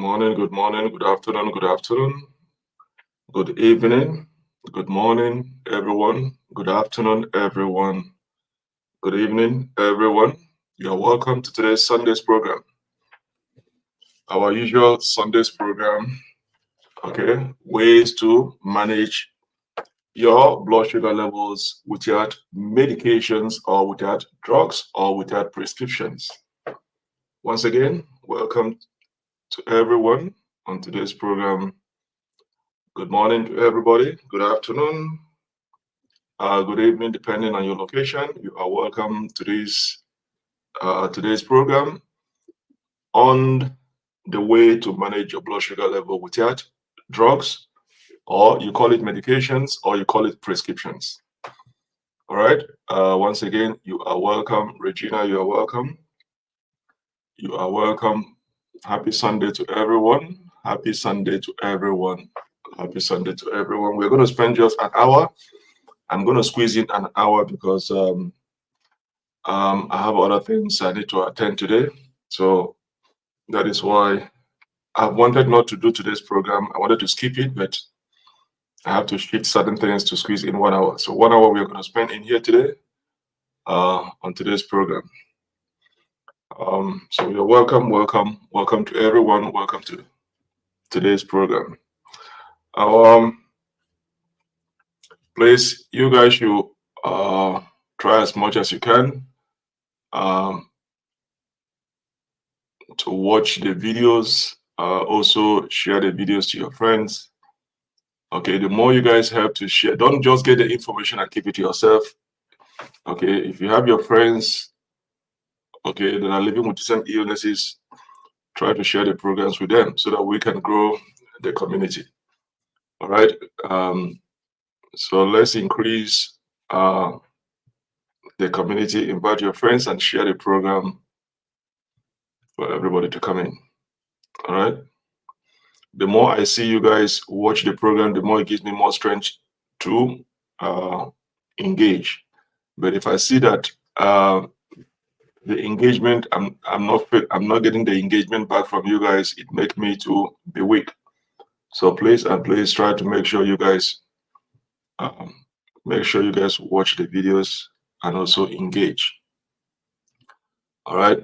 morning, good morning, good afternoon, good evening, good morning, everyone, good afternoon, everyone, good evening, everyone. You're welcome to today's Sunday's program. Our usual Sunday's program, okay, ways to manage your blood sugar levels without medications or without drugs or without prescriptions. Once again, welcome to everyone on today's program. Good morning to everybody. Good afternoon. Good evening, depending on your location. You are welcome to today's program on the way to manage your blood sugar level without drugs, or you call it medications, or you call it prescriptions. All right. Once again, you are welcome, Regina. You are welcome. You are welcome. Happy Sunday to everyone. Happy Sunday to everyone. Happy Sunday to everyone. We're going to spend just an hour. I'm going to squeeze in an hour because I have other things I need to attend today. So that is why I wanted not to do today's program. I wanted to skip it, but I have to shift certain things to squeeze in 1 hour. So 1 hour we are going to spend in here today on today's program. So you're welcome to everyone. Welcome to today's program. Please, you guys should try as much as you can to watch the videos. Also share the videos to your friends. Okay, the more you guys have to share, don't just get the information and keep it to yourself. Okay, if you have your friends, okay, that are living with the same illnesses, try to share the programs with them so that we can grow the community. All right. So let's increase the community, invite your friends and share the program for everybody to come in. All right. The more I see you guys watch the program, the more it gives me more strength to engage. But if I see that the engagement, I'm not getting the engagement back from you guys, it makes me to be weak. So please try to make sure you guys watch the videos and also engage. All right.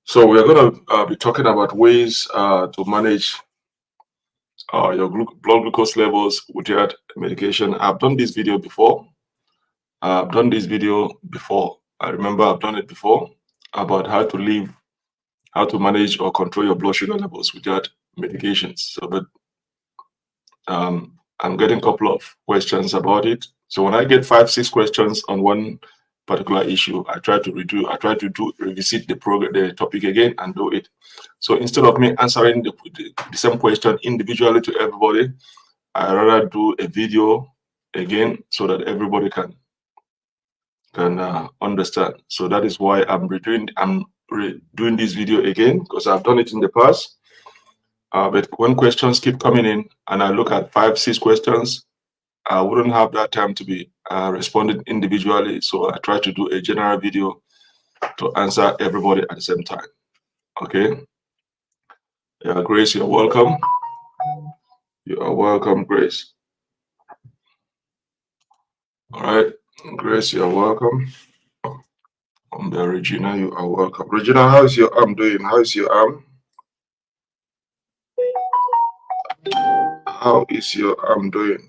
So we're going to be talking about ways to manage your blood glucose levels without medication. I've done this video before. I remember I've done it before about how to manage or control your blood sugar levels without medications. So, but I'm getting a couple of questions about it. So when I get 5-6 questions on one particular issue, I try to revisit the topic again and do it. So instead of me answering the same question individually to everybody, I rather do a video again so that everybody can understand. So that is why I'm doing this video again, because I've done it in the past. But when questions keep coming in and I look at 5-6 questions, I wouldn't have that time to be responding individually. So I try to do a general video to answer everybody at the same time. Okay. Yeah, Grace, you're welcome. You are welcome, Grace. All right, Grace, you're welcome. Regina, you are welcome. Regina, how's your arm doing? How's your arm? How is your arm doing?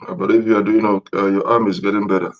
I believe you are doing okay. Your arm is getting better.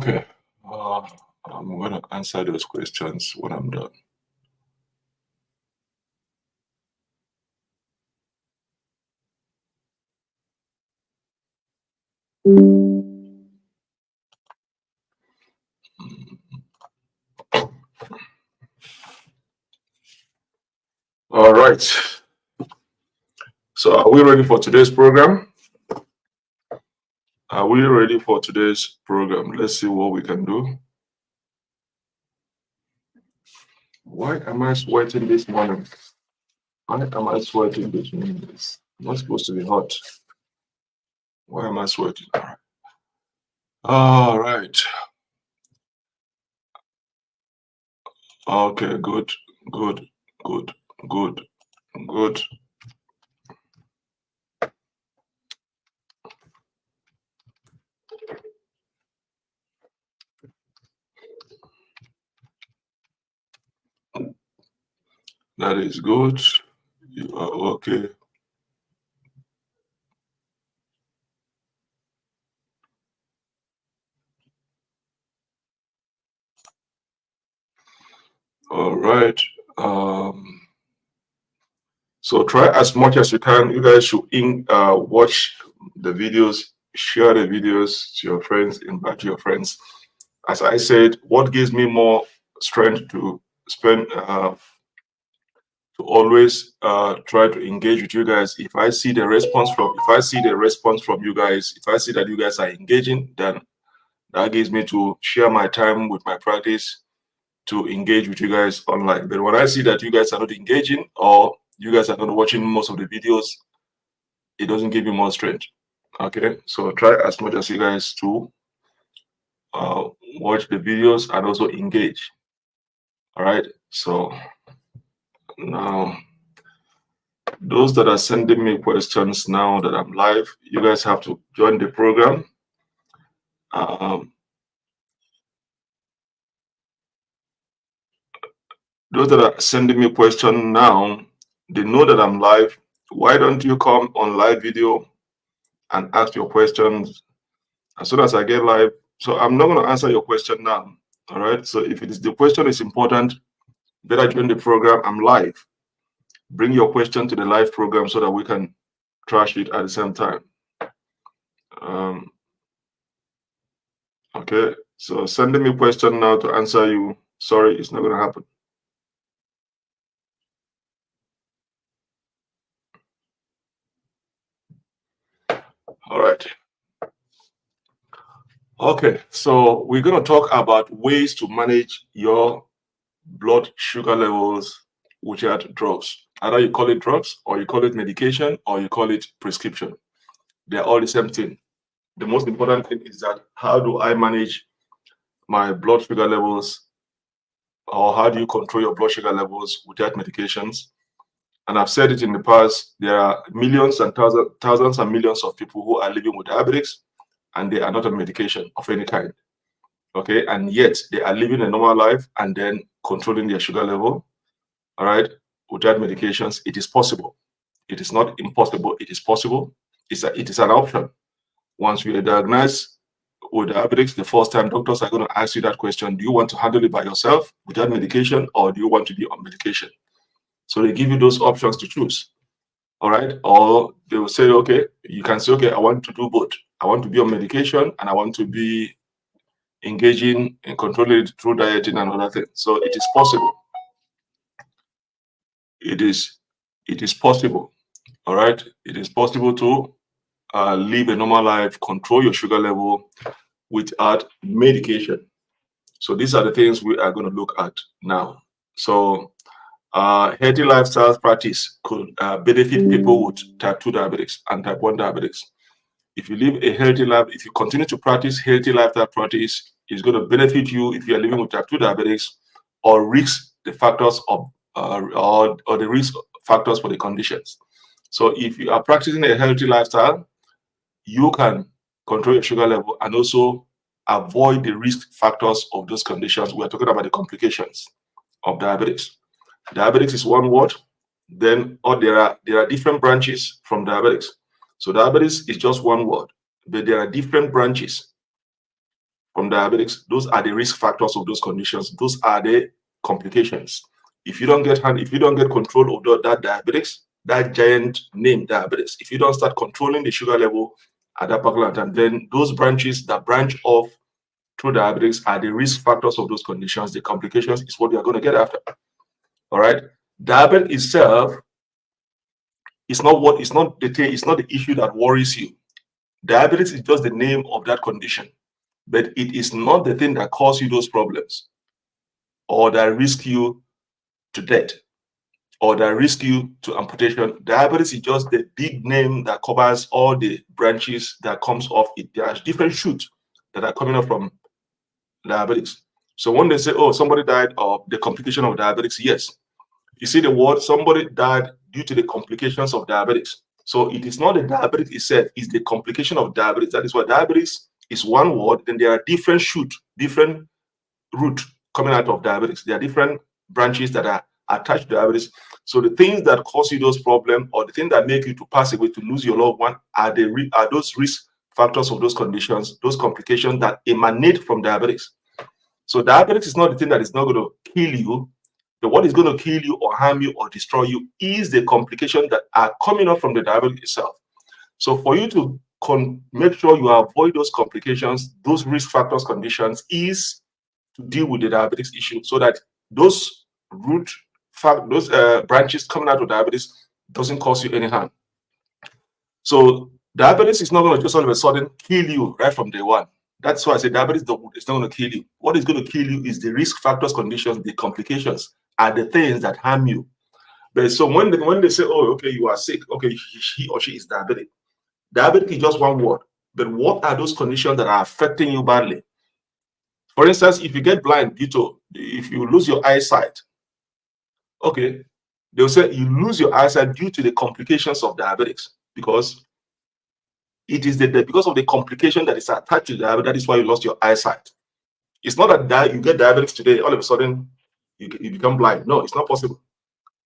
Okay. I'm going to answer those questions when I'm done. All right. So are we ready for today's program? Are we ready for today's program? Let's see what we can do. Why am I sweating this morning? Why am I sweating this morning? It's not supposed to be hot. Why am I sweating? All right. Okay, good, good, good, good, good. That is good. You are okay. All right. So try as much as you can. You guys should watch the videos, share the videos to your friends, invite your friends. As I said, what gives me more strength to spend to always try to engage with you guys. If I see the response from you guys, if I see that you guys are engaging, then that gives me to share my time with my practice to engage with you guys online. But when I see that you guys are not engaging or you guys are not watching most of the videos, it doesn't give me more strength. Okay, so try as much as you guys to watch the videos and also engage. All right, so now those that are sending me questions now that I'm live, you guys have to join the program. Those that are sending me questions now, they know that I'm live. Why don't you come on live video and ask your questions as soon as I get live? So I'm not going to answer your question now. All right. So if the question is important, better join the program. I'm live. Bring your question to the live program so that we can trash it at the same time. Okay. So sending me question now to answer you. Sorry, it's not going to happen. All right. Okay, so we're going to talk about ways to manage your blood sugar levels without drugs. Either you call it drugs, or you call it medication, or you call it prescription. They're all the same thing. The most important thing is that how do I manage my blood sugar levels, or how do you control your blood sugar levels without medications? And I've said it in the past, there are millions and thousands and millions of people who are living with diabetes, and they are not on medication of any kind. Okay, and yet they are living a normal life and then controlling their sugar level, all right, without medications. It is possible. It is not impossible. It is possible. It is an option. Once you are diagnosed with diabetes, the first time doctors are going to ask you that question: do you want to handle it by yourself without medication, or do you want to be on medication? So they give you those options to choose, all right? Or they will say, okay, you can say, okay, I want to do both. I want to be on medication and I want to be engaging and controlling it through dieting and other things. So it is possible. It is possible. All right. It is possible to live a normal life, control your sugar level without medication. So these are the things we are going to look at now. So healthy lifestyle practice could benefit people with type 2 diabetes and type 1 diabetes. If you live a healthy life, if you continue to practice healthy lifestyle practice, it's going to benefit you if you are living with type 2 diabetes or risk the factors of or the risk factors for the conditions. So if you are practicing a healthy lifestyle, you can control your sugar level and also avoid the risk factors of those conditions. We are talking about the complications of diabetes. Diabetes is one word. Then there are different branches from diabetes. So diabetes is just one word, but there are different branches from diabetics, those are the risk factors of those conditions. Those are the complications. If you don't get control of that diabetics, that giant name diabetes, if you don't start controlling the sugar level at that particular time, then those branches that branch off through diabetics are the risk factors of those conditions. The complications is what you're going to get after. All right. Diabetes itself is not the issue that worries you. Diabetes is just the name of that condition, but it is not the thing that causes you those problems or that risk you to death or that risk you to amputation. Diabetes is just the big name that covers all the branches that comes off it. There are different shoots that are coming up from diabetics. So when they say, oh, somebody died of the complication of diabetics, yes. You see the word, somebody died due to the complications of diabetics. So it is not the diabetes itself, it's the complication of diabetes. That is why diabetes is one word, then there are different shoots, different root coming out of diabetes. There are different branches that are attached to diabetes. So the things that cause you those problems or the things that make you to pass away, to lose your loved one, are those risk factors of those conditions, those complications that emanate from diabetes. So diabetes is not the thing that is not going to kill you. But what is going to kill you or harm you or destroy you is the complications that are coming up from the diabetes itself. So for you to make sure you avoid those complications, those risk factors conditions, is to deal with the diabetes issue so that those branches coming out of diabetes doesn't cause you any harm. So diabetes is not going to just all of a sudden kill you right from day one. That's why I say diabetes is not going to kill you. What is going to kill you is the risk factors conditions, the complications are the things that harm you. But so when they say, oh, okay, you are sick, okay, he or she is diabetic. Diabetic is just one word. But what are those conditions that are affecting you badly? For instance, if you get blind if you lose your eyesight, okay, they'll say you lose your eyesight due to the complications of diabetics, because it is because of the complication that is attached to diabetes. That is why you lost your eyesight. It's not that you get diabetics today, all of a sudden you become blind. No, it's not possible.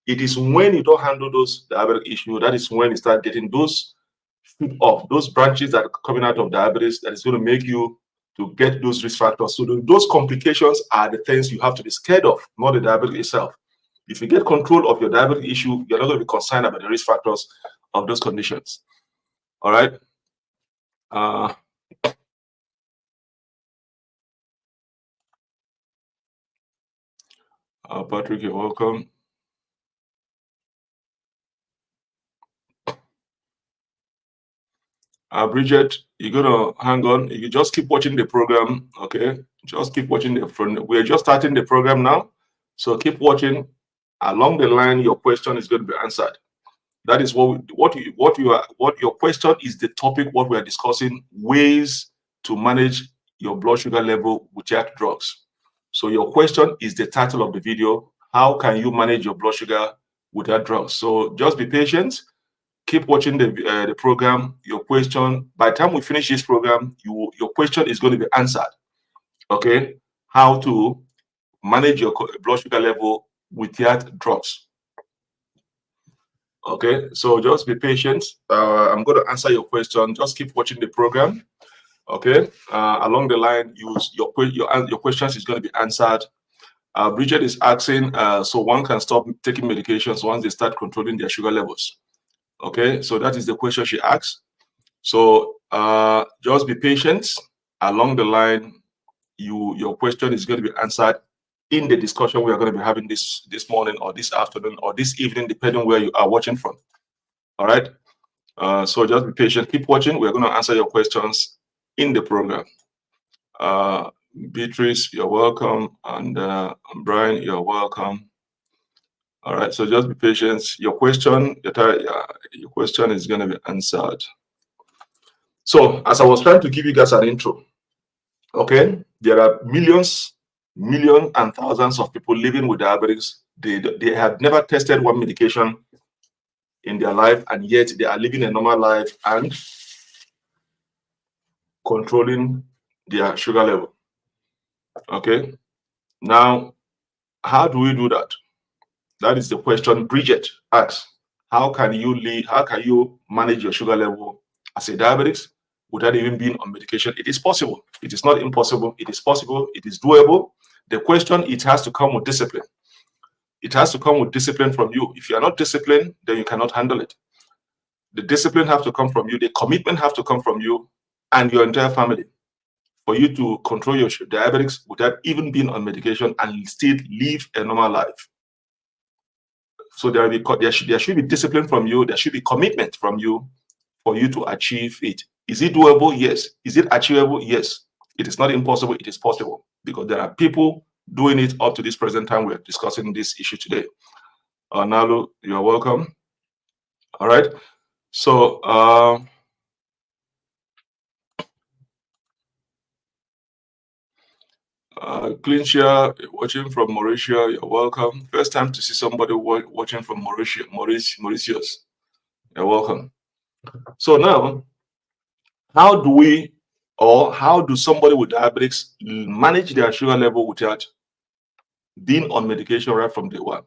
It is when you don't handle those diabetic issues, that is when you start getting those those branches that are coming out of diabetes that is going to make you to get those risk factors. So those complications are the things you have to be scared of, not the diabetes itself. If you get control of your diabetic issue, you're not going to be concerned about the risk factors of those conditions. All right. Patrick, you're welcome. Bridget, you're gonna hang on. You just keep watching the program, okay? Just keep watching we're just starting the program now, so keep watching. Along the line, your question is going to be answered. That is what your question is. The topic what we are discussing: ways to manage your blood sugar level without drugs. So your question is the title of the video. How can you manage your blood sugar without drugs? So just be patient. Keep watching the program. Your question, by the time we finish this program, your question is going to be answered. Okay, how to manage your blood sugar level without drugs. Okay, so just be patient. I'm going to answer your question. Just keep watching the program. Okay, along the line, your questions is going to be answered. Bridget is asking, so one can stop taking medications once they start controlling their sugar levels. Okay, so that is the question she asks. So just be patient. Along the line, your question is going to be answered in the discussion we are going to be having this morning or this afternoon or this evening, depending where you are watching from. All right. So just be patient. Keep watching. We're going to answer your questions in the program. Beatrice, you're welcome, and Brian, you're welcome. All right, so just be patient. Your question is going to be answered. So, as I was trying to give you guys an intro, okay, there are millions and thousands of people living with diabetes. They have never tested one medication in their life, and yet they are living a normal life and controlling their sugar level. Okay, now, how do we do that? That is the question Bridget asks. How can you manage your sugar level as a diabetic without even being on medication. It is possible. It is not impossible. It is possible. It is doable. The question, it has to come with discipline. It has to come with discipline from you. If you are not disciplined, then you cannot handle it. The discipline has to come from you. The commitment has to come from you and your entire family for you to control your diabetics without even being on medication and still live a normal life. So there should be discipline from you. There should be commitment from you for you to achieve it. Is it doable? Yes. Is it achievable? Yes. It is not impossible. It is possible, because there are people doing it up to this present time. We're discussing this issue today. Nalu, you're welcome. All right. So, Clean Share, watching from Mauritius, you're welcome. First time to see somebody watching from Mauritius. You're welcome. So now, how do somebody with diabetes manage their sugar level without being on medication right from day one?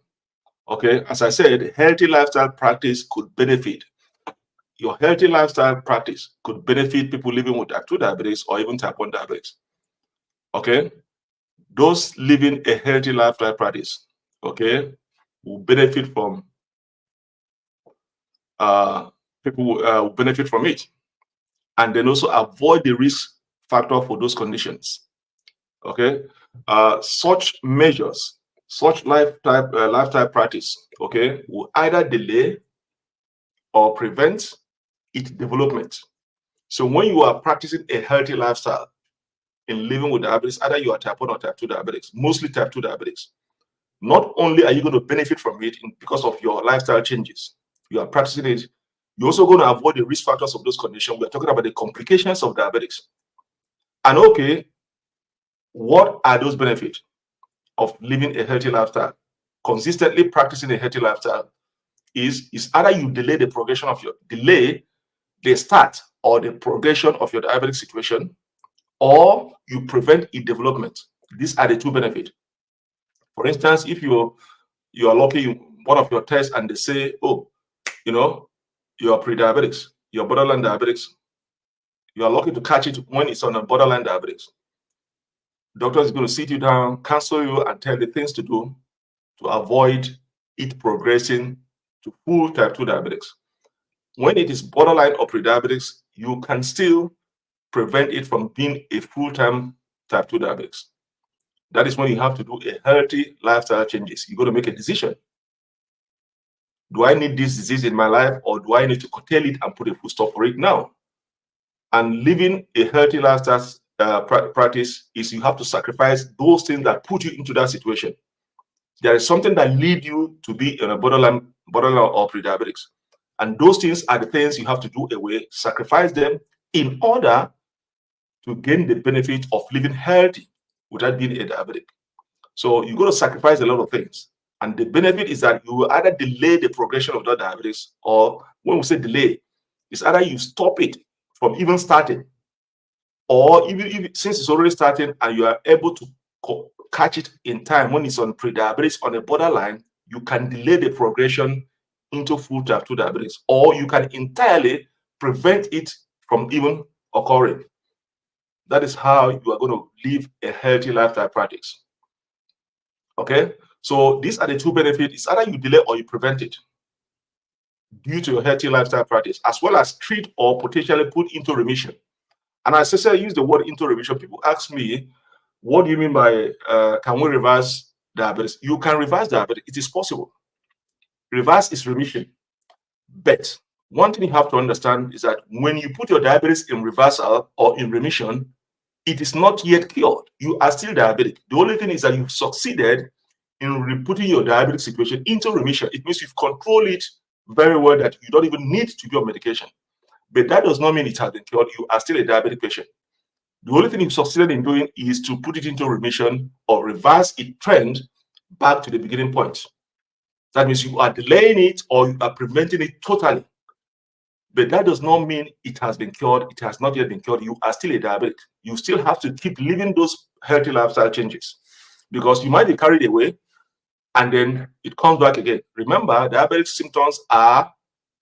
Okay, as I said, healthy lifestyle practice could benefit. Your healthy lifestyle practice could benefit people living with type 2 diabetes or even type 1 diabetes. Okay, those living a healthy lifestyle practice, okay, will benefit from people will benefit from it, and then also avoid the risk factor for those conditions. Okay, such measures, such lifestyle practice, okay, will either delay or prevent its development. So when you are practicing a healthy lifestyle in living with diabetes, either you are type 1 or type 2 diabetics, mostly type 2 diabetics, not only are you going to benefit from it because of your lifestyle changes, you are practicing it, you're also going to avoid the risk factors of those conditions. We're talking about the complications of diabetics. And okay, what are those benefits of living a healthy lifestyle? Consistently practicing a healthy lifestyle is either you delay the start or the progression of your diabetic situation, or you prevent its development. These are the two benefits. For instance, if you are lucky, one of your tests and they say, oh, you are pre-diabetics, you're borderline diabetics, you are lucky to catch it when it's on a borderline diabetics. Doctor is going to sit you down, counsel you, and tell the things to do to avoid it progressing to full type 2 diabetics. When it is borderline or pre-diabetics, you can still prevent it from being a full-time type 2 diabetics. That is when you have to do a healthy lifestyle changes. You're going to make a decision. Do I need this disease in my life, or do I need to curtail it and put a full stop for it now? And living a healthy lifestyle practice is you have to sacrifice those things that put you into that situation. There is something that leads you to be in a borderline or pre-diabetics. And those things are the things you have to do away, sacrifice them in order to gain the benefit of living healthy without being a diabetic. So you're going to sacrifice a lot of things. And the benefit is that you will either delay the progression of that diabetes, or when we say delay, it's either you stop it from even starting, or even since it's already starting and you are able to catch it in time when it's on pre-diabetes on a borderline, you can delay the progression into full type 2 diabetes, or you can entirely prevent it from even occurring. That is how you are going to live a healthy lifestyle practice. Okay, so these are the two benefits. It's either you delay or you prevent it due to your healthy lifestyle practice, as well as treat or potentially put into remission. And as I said, I use the word into remission. People ask me, what do you mean by can we reverse diabetes? You can reverse diabetes. It is possible. Reverse is remission. But one thing you have to understand is that when you put your diabetes in reversal or in remission, it is not yet cured. You are still diabetic. The only thing is that you've succeeded in putting your diabetic situation into remission. It means you've controlled it very well that you don't even need to be on medication. But that does not mean it has been cured. You are still a diabetic patient. The only thing you've succeeded in doing is to put it into remission or reverse its trend back to the beginning point. That means you are delaying it or you are preventing it totally. But that does not mean it has been cured. It has not yet been cured. You are still a diabetic. You still have to keep living those healthy lifestyle changes, because you might be carried away and then it comes back again. Remember, diabetic symptoms are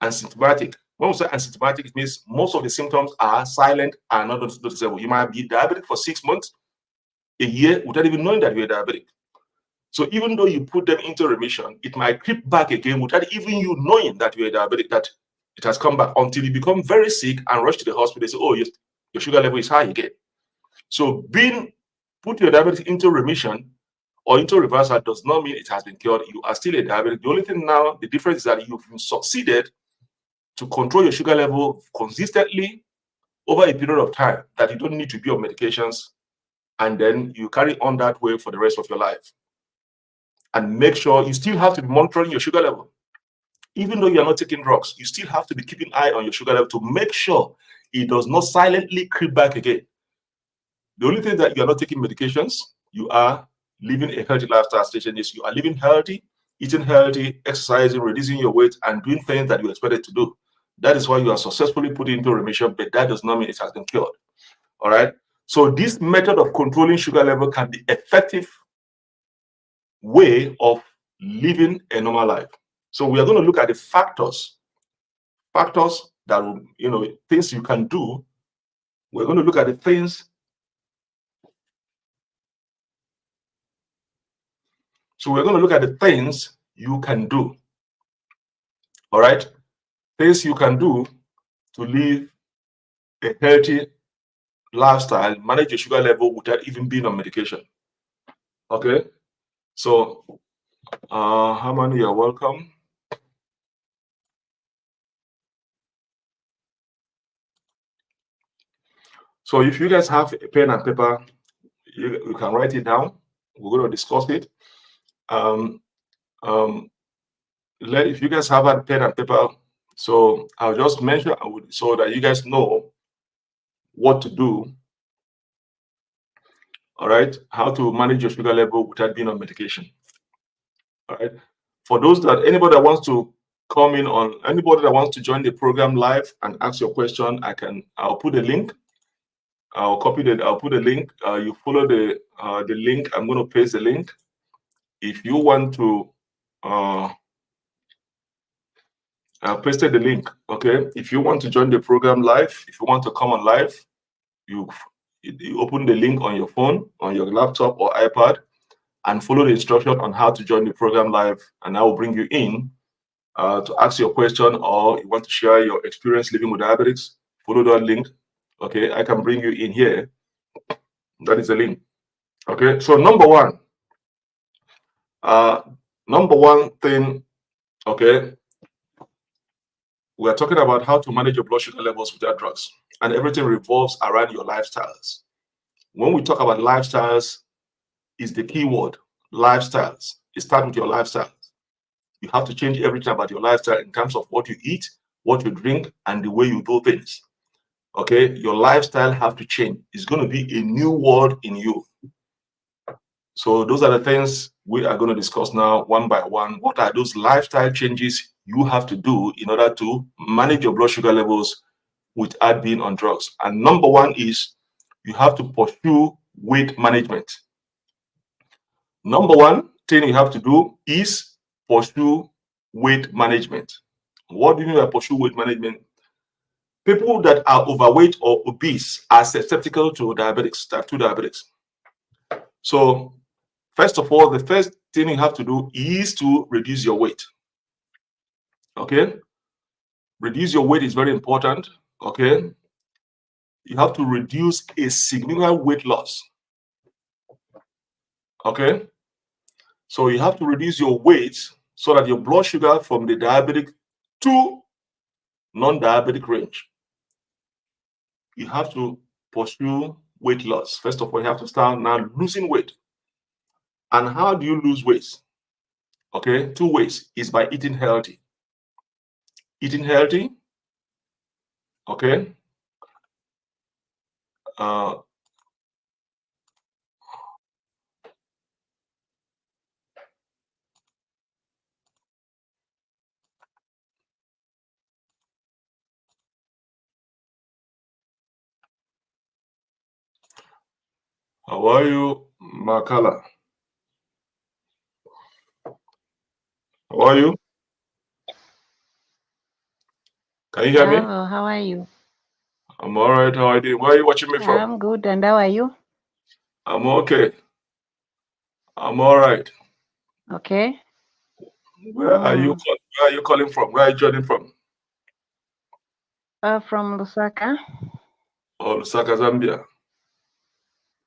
asymptomatic. When we say asymptomatic, it means most of the symptoms are silent and not noticeable. You might be diabetic for 6 months, a year, without even knowing that you're diabetic. So even though you put them into remission, it might creep back again without even you knowing that you're diabetic, that it has come back, until you become very sick and rush to the hospital. They say, oh, your sugar level is high again. So put your diabetes into remission or into reversal does not mean it has been cured. You are still a diabetic. The only thing now, the difference is that you've succeeded to control your sugar level consistently over a period of time, that you don't need to be on medications, and then you carry on that way for the rest of your life. And make sure you still have to be monitoring your sugar level. Even though you're not taking drugs, you still have to be keeping an eye on your sugar level to make sure it does not silently creep back again. The only thing that you're not taking medications, you are living a healthy lifestyle station is you are living healthy, eating healthy, exercising, reducing your weight, and doing things that you expected to do. That is why you are successfully put into remission, but that does not mean it has been cured. All right. So this method of controlling sugar level can be effective way of living a normal life. So we are going to look at the factors that, things you can do. We're going to look at the things. So we're going to look at the things you can do. All right. Things you can do to live a healthy lifestyle, manage your sugar level without even being on medication. Okay. So, Harmony, you're welcome. So if you guys have a pen and paper, you can write it down. We're going to discuss it. If you guys have a pen and paper, so I'll just mention so that you guys know what to do. All right, how to manage your sugar level without being on medication. All right, for anybody that wants to come in on, anybody that wants to join the program live and ask your question, I'll put a link. I'll put a link. You follow the link. I'm going to paste the link. If you want to, I pasted the link. Okay. If you want to join the program live, if you want to come on live, you open the link on your phone, on your laptop or iPad, and follow the instruction on how to join the program live, and I will bring you in to ask your question, or you want to share your experience living with diabetics. Follow that link. Okay, I can bring you in here. That is the link. Okay, so number one thing, okay, we are talking about how to manage your blood sugar levels without drugs, and everything revolves around your lifestyles. When we talk about lifestyles, is the key word. Lifestyles. It starts with your lifestyle. You have to change everything about your lifestyle in terms of what you eat, what you drink, and the way you do things. Okay, your lifestyle have to change. It's going to be a new world in you. So those are the things we are going to discuss now, one by one. What are those lifestyle changes you have to do in order to manage your blood sugar levels without being on drugs? And number one is you have to pursue weight management. Number one thing you have to do is pursue weight management. What do you mean by pursue weight management? People that are overweight or obese are susceptible to diabetics, type 2 diabetics. So, first of all, the first thing you have to do is to reduce your weight. Okay? Reduce your weight is very important. Okay? You have to reduce a significant weight loss. Okay? So, you have to reduce your weight so that your blood sugar from the diabetic to non-diabetic range. You have to pursue weight loss. First of all, you have to start now losing weight. And how do you lose weight? Okay, 2 ways is by eating healthy. Eating healthy, okay. How are you, Makala? How are you? Can you hear me? Hello, how are you? I'm all right. How are you doing? Where are you watching me from? I'm good, and how are you? I'm okay. I'm all right. Okay. Where are you? Mm. Where are you calling from? Where are you joining from? From Lusaka? Oh, Lusaka, Zambia.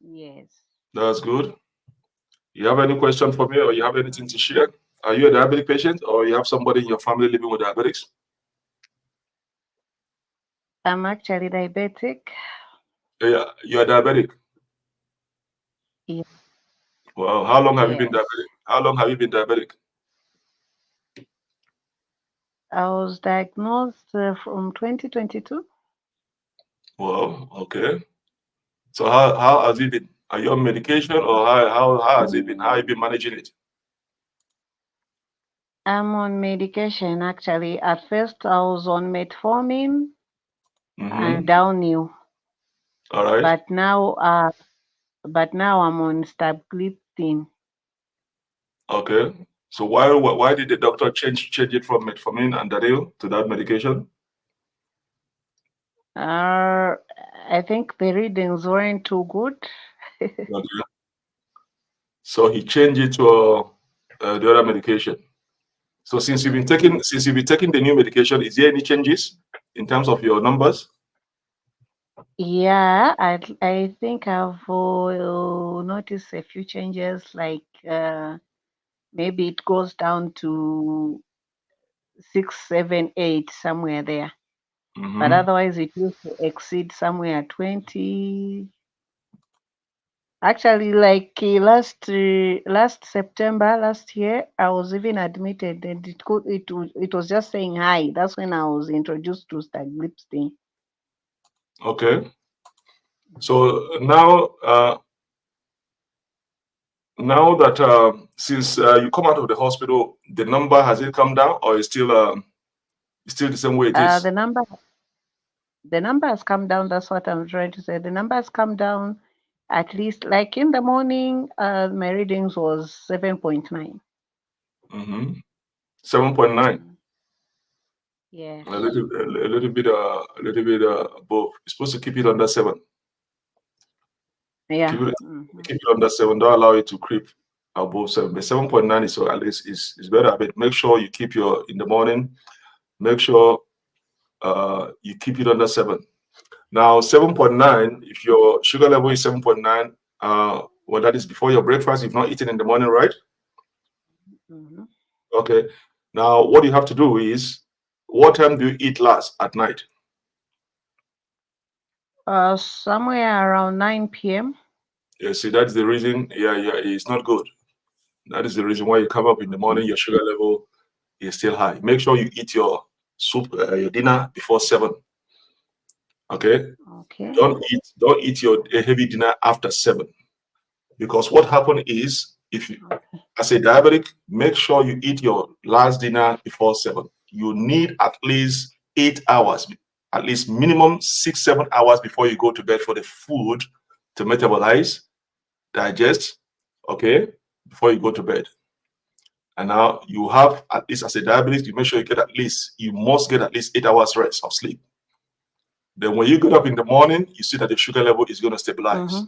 Yes. That's good. You have any question for me, or you have anything to share? Are you a diabetic patient, or you have somebody in your family living with diabetics? I'm actually diabetic. Yeah, you're diabetic. Ye- Wow. How long have you been Yes. diabetic? How long have you been diabetic? I was diagnosed from 2022. Wow. Okay. So how has it been? Are you on medication, or how has it been? How have you been managing it? I'm on medication actually. At first, I was on metformin and Mm-hmm. downhill, All right. but now, I'm on stabliptin. Okay. So why did the doctor change it from metformin and Daryl to that medication? Uh, I think the readings weren't too good. Okay. So he changed it to the other medication. So Yes. since you've been taking the new medication, is there any changes in terms of your numbers? Yeah, I think I've noticed a few changes, like maybe it goes down to 6, 7, 8, somewhere there. But Mm-hmm. otherwise, it used to exceed somewhere 20. Actually, like last September last year, I was even admitted, and it was just saying hi. That's when I was introduced to stagliptin. Okay. So now that since you come out of the hospital, the number has it come down, or is still the same way it Uh, is? the number The number has come down. That's what I'm trying to say. The number has come down at least. Like in the morning, my readings was 7.9. Mm-hmm. 7.9. Mm. Yes. A little bit above. You're supposed to keep it under 7. Yeah. Keep it Hmm. keep it under 7. Don't allow it to creep above 7. But 7.9 is, so at least is better. But make sure you keep your in the morning. Make sure you keep it under 7. Now 7.9. If your sugar level is 7.9, well, that is before your breakfast. You've not eaten in the morning, right? Hmm. Okay. Now what you have to do is, what time do you eat last at night? Somewhere around 9 p.m. Yeah, see, that's the reason. Yeah, it's not good. That is the reason why you come up in the Okay. morning, your sugar level is still high. Make sure you eat your soup, your dinner before 7. Okay, Okay. don't eat your heavy dinner after 7, because what happens is, if you, Okay. as a diabetic, make sure you eat your last dinner before 7. You need at least 8 hours, at least minimum 6, 7 hours before you go to bed for the food to metabolize, digest. Okay, before you go to bed. And now you have, at least as a diabetes, you make sure you must get at least 8 hours rest of sleep. Then when you get up in the morning, you see that your sugar level is going to Mm-hmm. stabilize.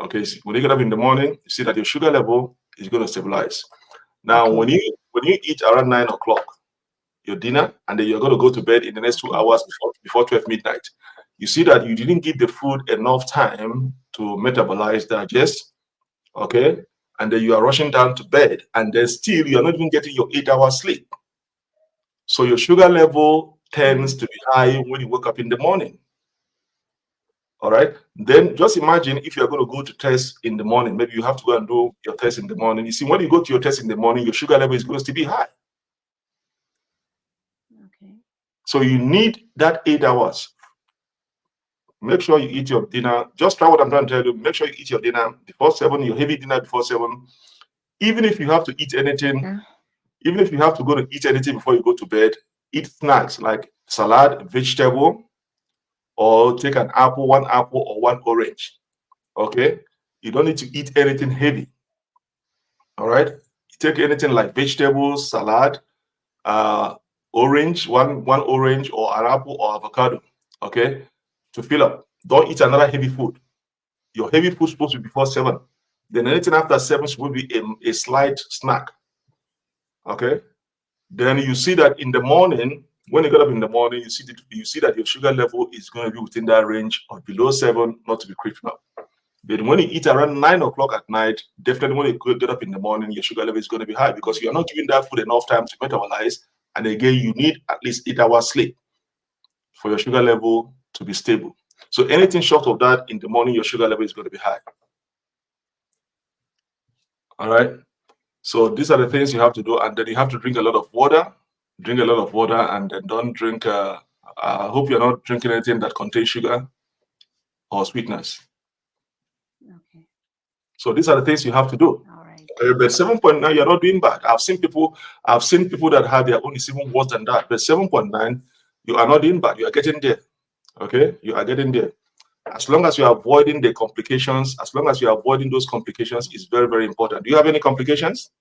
Okay, so when you get up in the morning, you see that your sugar level is going to stabilize. Now, Okay. when you eat around 9 o'clock, your dinner, and then you're going to go to bed in the next two Okay. hours before 12 midnight, you see that you didn't give the food enough time to metabolize, digest. Okay, and then you are rushing down to bed, and then still you're not even getting your 8 hours sleep. So your sugar level tends Mm. to be high when you wake up in the morning. All right. Then just imagine if you're going to go to test in the morning. Maybe you have to go and do your test in the morning. You see, when you go to your test in the morning, your sugar level is going to still be high. Okay. So you need that 8 hours. Make sure you eat your dinner. Just try what I'm trying to tell you. Make sure you eat your dinner before 7, your heavy dinner before 7. Even if you have to eat anything, Yeah. even if you have to go to eat anything before you go to bed, eat snacks like salad, vegetable, or take an apple, one apple or one orange. Okay, you don't need to eat anything heavy. All right, you take anything like vegetables, salad, uh, orange, one orange or an apple or avocado, okay, to fill up. Don't eat another heavy food. Your heavy food is supposed to be before 7. Then anything after 7 should be a slight snack, okay. Then you see that in the morning, when you get up in the morning, you see that your sugar level is going to be within that range of below 7, not to be creeping up. But when you eat around 9 o'clock at night, definitely when you get up in the morning, your sugar level is going to be high because you're not giving that food enough time to metabolize. And again, you need at least 8 hours sleep for your sugar level to be stable. So anything short of that in the morning, your sugar level is going to be high. All right. So these are the things you have to do. And then you have to drink a lot of water. Drink a lot of water, and then don't drink. I hope you're not drinking anything that contains sugar or sweetness. Okay. So these are the things you have to do. All right. But 7.9, you're not doing bad. I've seen people that have their own is even worse than that. But 7.9, you are not doing bad. You are getting there. Okay, you are getting there. As long as you are avoiding the complications, as long as you are avoiding those complications, is very, very important. Do you have any complications?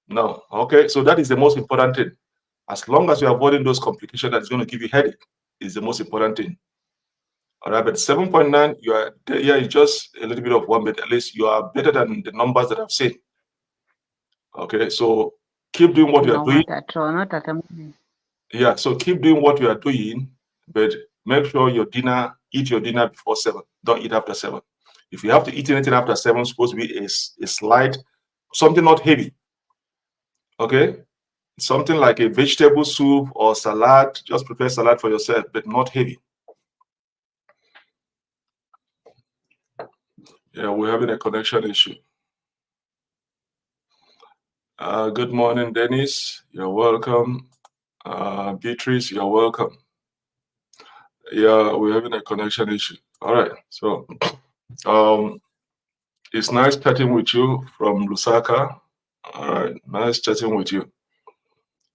No. Okay, so that is the most important thing. As long as you're avoiding those complications that is going to give you headache, is the most important thing. All right, but 7.9, you are yeah, it's just a little bit of one, but at least you are better than the numbers that I've seen. Okay, so keep doing what you are No, doing. not at all. Not at all. Yeah, so keep doing what you are doing, but make sure eat your dinner before 7. Don't eat after 7. If you have to eat anything after 7, it's supposed to be a slight, something not heavy. Okay, something like a vegetable soup or salad. Just prepare salad for yourself, but not heavy. Yeah, we're having a connection issue. Good morning, Dennis. You're welcome. Beatrice, you're welcome. Yeah, we're having a connection issue. All right. So, it's nice chatting with you from Lusaka. All right. Nice chatting with you.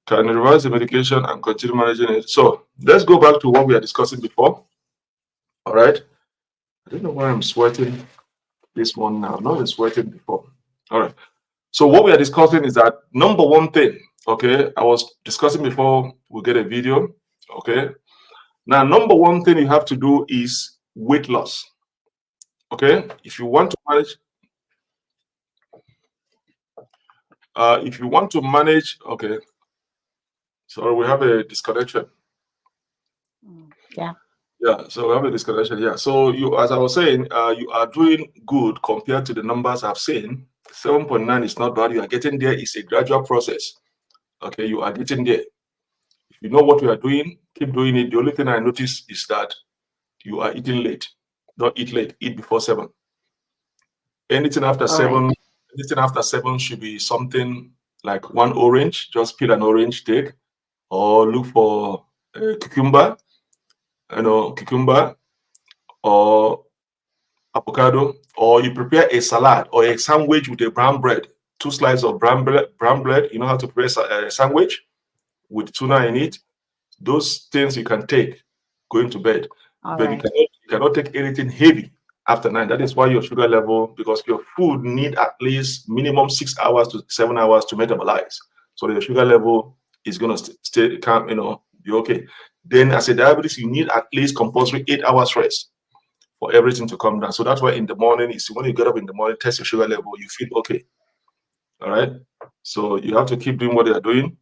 Can you revise the medication and continue managing it? So, let's go back to what we are discussing before. All right. I don't know why I'm sweating this one now. Not sweating before. All right. So what we are discussing is that number one thing, okay, I was discussing before we get a video, okay. Now, number one thing you have to do is weight loss, okay. If you want to manage, okay. So we have a disconnection. Yeah. Yeah, so we have a disconnection. Yeah. So as I was saying, you are doing good compared to the numbers I've seen. 7.9 is not bad. You are getting there. It's a gradual process. Okay, you are getting there. If you know what you are doing, keep doing it. The only thing I notice is that you are eating late. Don't eat late. Eat before 7. Anything after All 7, right. anything after 7 should be something like one orange. Just peel an orange, take, or look for cucumber, cucumber or avocado, or you prepare a salad or a sandwich with a brown bread. 2 slices of brown bread. You know how to prepare a sandwich with tuna in it. Those things you can take going to bed, All but right. you cannot take anything heavy after 9. That is why your sugar level, because your food need at least minimum 6 hours to 7 hours to metabolize. So your sugar level is going to stay calm, be okay. Then as a diabetes, you need at least compulsory 8 hours rest for everything to come down. So that's why in the morning, when you get up in the morning, test your sugar level, you feel okay. All right. So you have to keep doing what you are doing.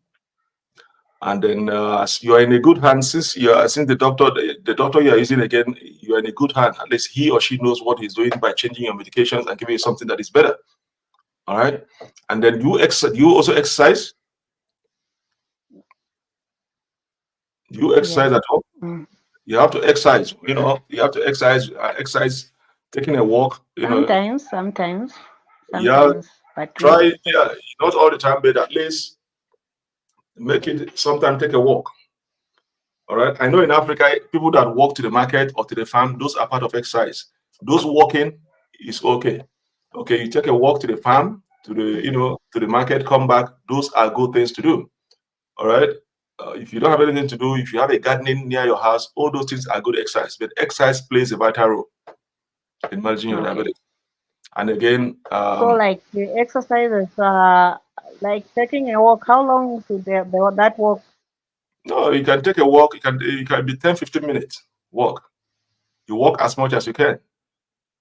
And then as you are in a good hand, since the doctor you are using again, you are in a good hand. At least he or she knows what he's doing by changing your medications and giving you something that is better. All right. And then you also exercise. You exercise Yes. at home. You have to exercise. You have to exercise, taking a walk. Sometimes, Yeah, but not. try. Yeah, not all the time, but at least make it. Sometimes take a walk. All right. I know in Africa, people that walk to the market or to the farm, those are part of exercise. Those walking is okay. Okay, you take a walk to the farm, to the market, come back. Those are good things to do. All right. If you don't have anything to do, if you have a gardening near your house, all those things are good exercise. But exercise plays a vital role in managing your Okay. diabetes. And again, So like the exercises, Like taking a walk, how long should that walk? No, you can take a walk. It can be 10, 15 minutes walk. You walk as much as you can.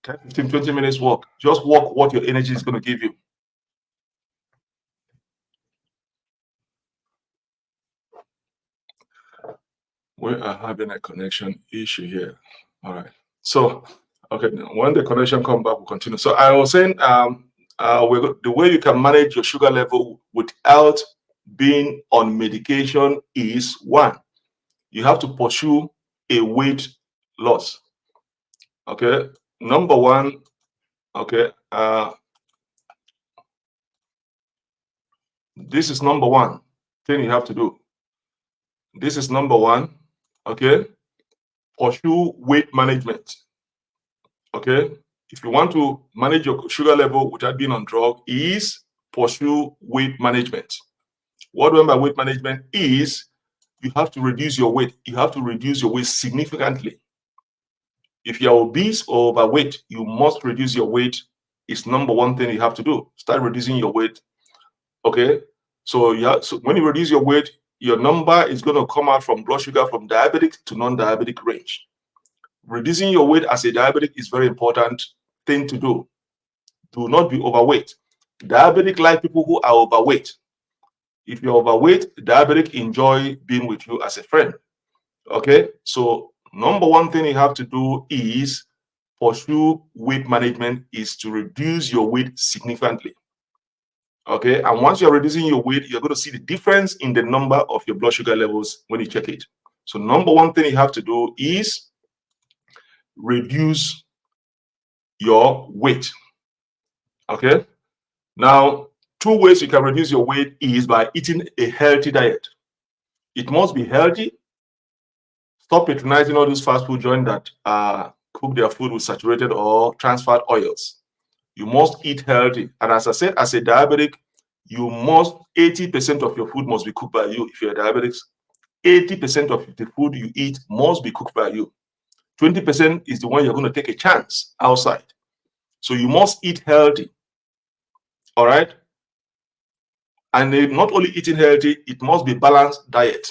10, 15, 20 minutes walk. Just walk what your energy is going to give you. We are having a connection issue here. All right. So, okay, when the connection comes back, we'll continue. So I was saying, the way you can manage your sugar level without being on medication is one, you have to pursue a weight loss. Okay. Number one, okay, this is number one thing you have to do. This is number one, okay? Pursue weight management. Okay, if you want to manage your sugar level without being on drug, is pursue weight management. What do I mean by weight management is you have to reduce your weight. You have to reduce your weight significantly. If you're obese or overweight, you must reduce your weight. It's number one thing you have to do. Start reducing your weight. Okay, so when you reduce your weight, your number is going to come out from blood sugar from diabetic to non-diabetic range. Reducing your weight as a diabetic is very important thing to do. Do not be overweight. Diabetic like people who are overweight. If you're overweight, diabetic enjoy being with you as a friend. Okay, so number one thing you have to do is pursue weight management is to reduce your weight significantly. Okay, and once you're reducing your weight, you're going to see the difference in the number of your blood sugar levels when you check it. So number one thing you have to do is reduce your weight. Okay, now two ways you can reduce your weight is by eating a healthy diet. It must be healthy. Stop patronizing all those fast food joints that cook their food with saturated or trans fat oils. You must eat healthy. And as I said, as a diabetic, you must 80% of your food must be cooked by you. If you're a diabetic, 80% of the food you eat must be cooked by you. 20% is the one you're going to take a chance outside. So you must eat healthy. All right. And not only eating healthy, it must be balanced diet.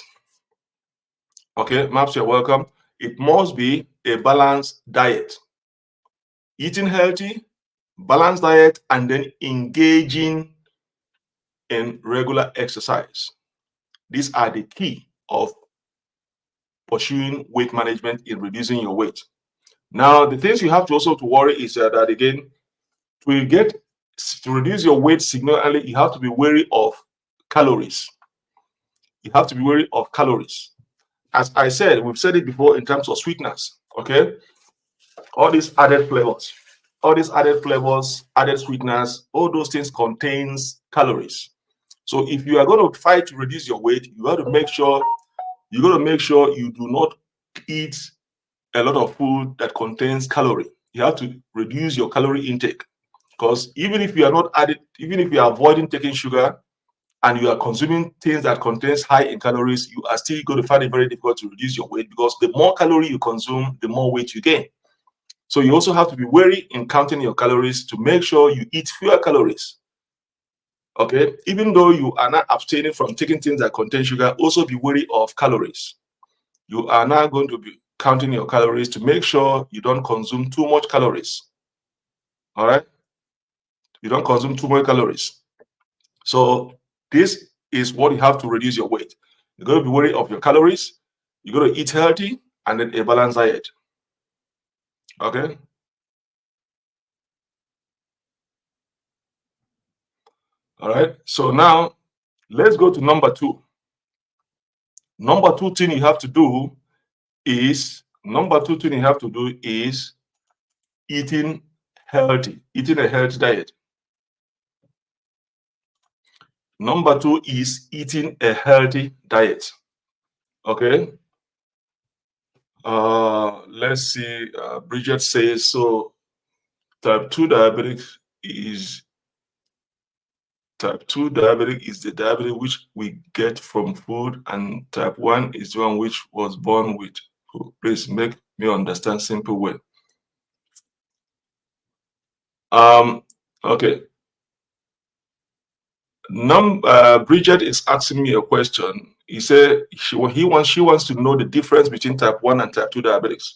Okay, Maps, you're welcome. It must be a balanced diet. Eating healthy, balanced diet, and then engaging in regular exercise. These are the key of pursuing weight management in reducing your weight. Now, the things you have to also to worry is that again, to reduce your weight significantly, you have to be wary of calories. You have to be wary of calories. As I said, we've said it before in terms of sweetness. Okay, all these added flavors, added sweetness, all those things contains calories. So if you are going to fight to reduce your weight, you have to make sure you do not eat a lot of food that contains calorie. You have to reduce your calorie intake, because even if you are avoiding taking sugar and you are consuming things that contains high in calories, you are still going to find it very difficult to reduce your weight, because the more calorie you consume, the more weight you gain. So you also have to be wary in counting your calories to make sure you eat fewer calories. Okay, even though you are not abstaining from taking things that contain sugar, also be wary of calories. You are now going to be counting your calories to make sure you don't consume too much calories. All right, you don't consume too much calories. So this is what you have to reduce your weight. You're going to be wary of your calories. You're going to eat healthy and then a balanced diet. Okay. All right. So now let's go to number two. Number two thing you have to do is eating healthy, eating a healthy diet. Number two is eating a healthy diet. Okay. Let's see. Bridget says so. Type 2 diabetic is the diabetic which we get from food, and type 1 is the one which was born with. Please make me understand simple way. Okay. Bridget is asking me a question. He said she wants to know the difference between type 1 and type 2 diabetics.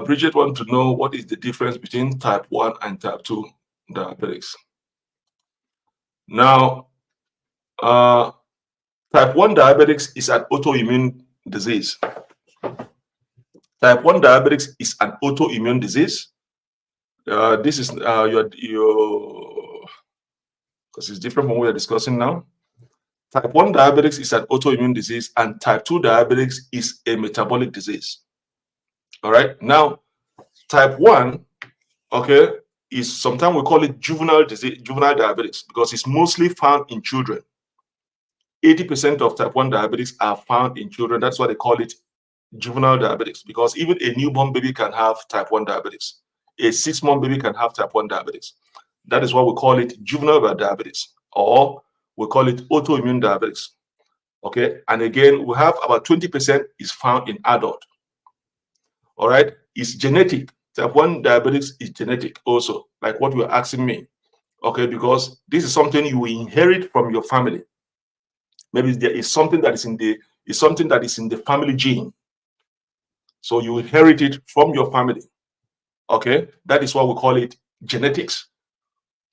Bridget wants to know what is the difference between type 1 and type 2 diabetics. Now, type 1 diabetics is an autoimmune disease. Type 1 diabetics is an autoimmune disease. This is your because it's different from what we're discussing now. Type 1 diabetics is an autoimmune disease, and type 2 diabetics is a metabolic disease. All right. Now, type 1, okay, is sometimes we call it juvenile disease, juvenile diabetics, because it's mostly found in children. 80% of type 1 diabetics are found in children. That's why they call it juvenile diabetics, because even a newborn baby can have type 1 diabetics. A 6-month baby can have type 1 diabetics. That is why we call it juvenile diabetes, or we call it autoimmune diabetics. Okay, and again, we have about 20% is found in adult. All right, it's genetic. Type 1 diabetes is genetic also, like what you're asking me. Okay, because this is something you inherit from your family. Maybe there is something that is in the family gene. So you inherit it from your family. Okay, that is why we call it genetics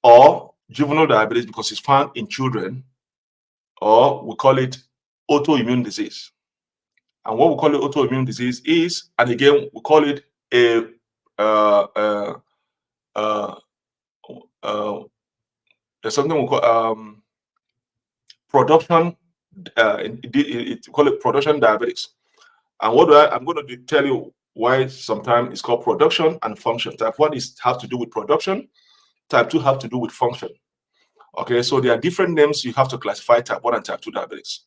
or juvenile diabetes, because it's found in children, or we call it autoimmune disease. And what we call it autoimmune disease is, and again, we call it a there's something we call production. We call it production diabetics. And I'm going to tell you why sometimes it's called production and function. Type 1 has to do with production. Type 2 have to do with function. Okay, so there are different names you have to classify type 1 and type 2 diabetes.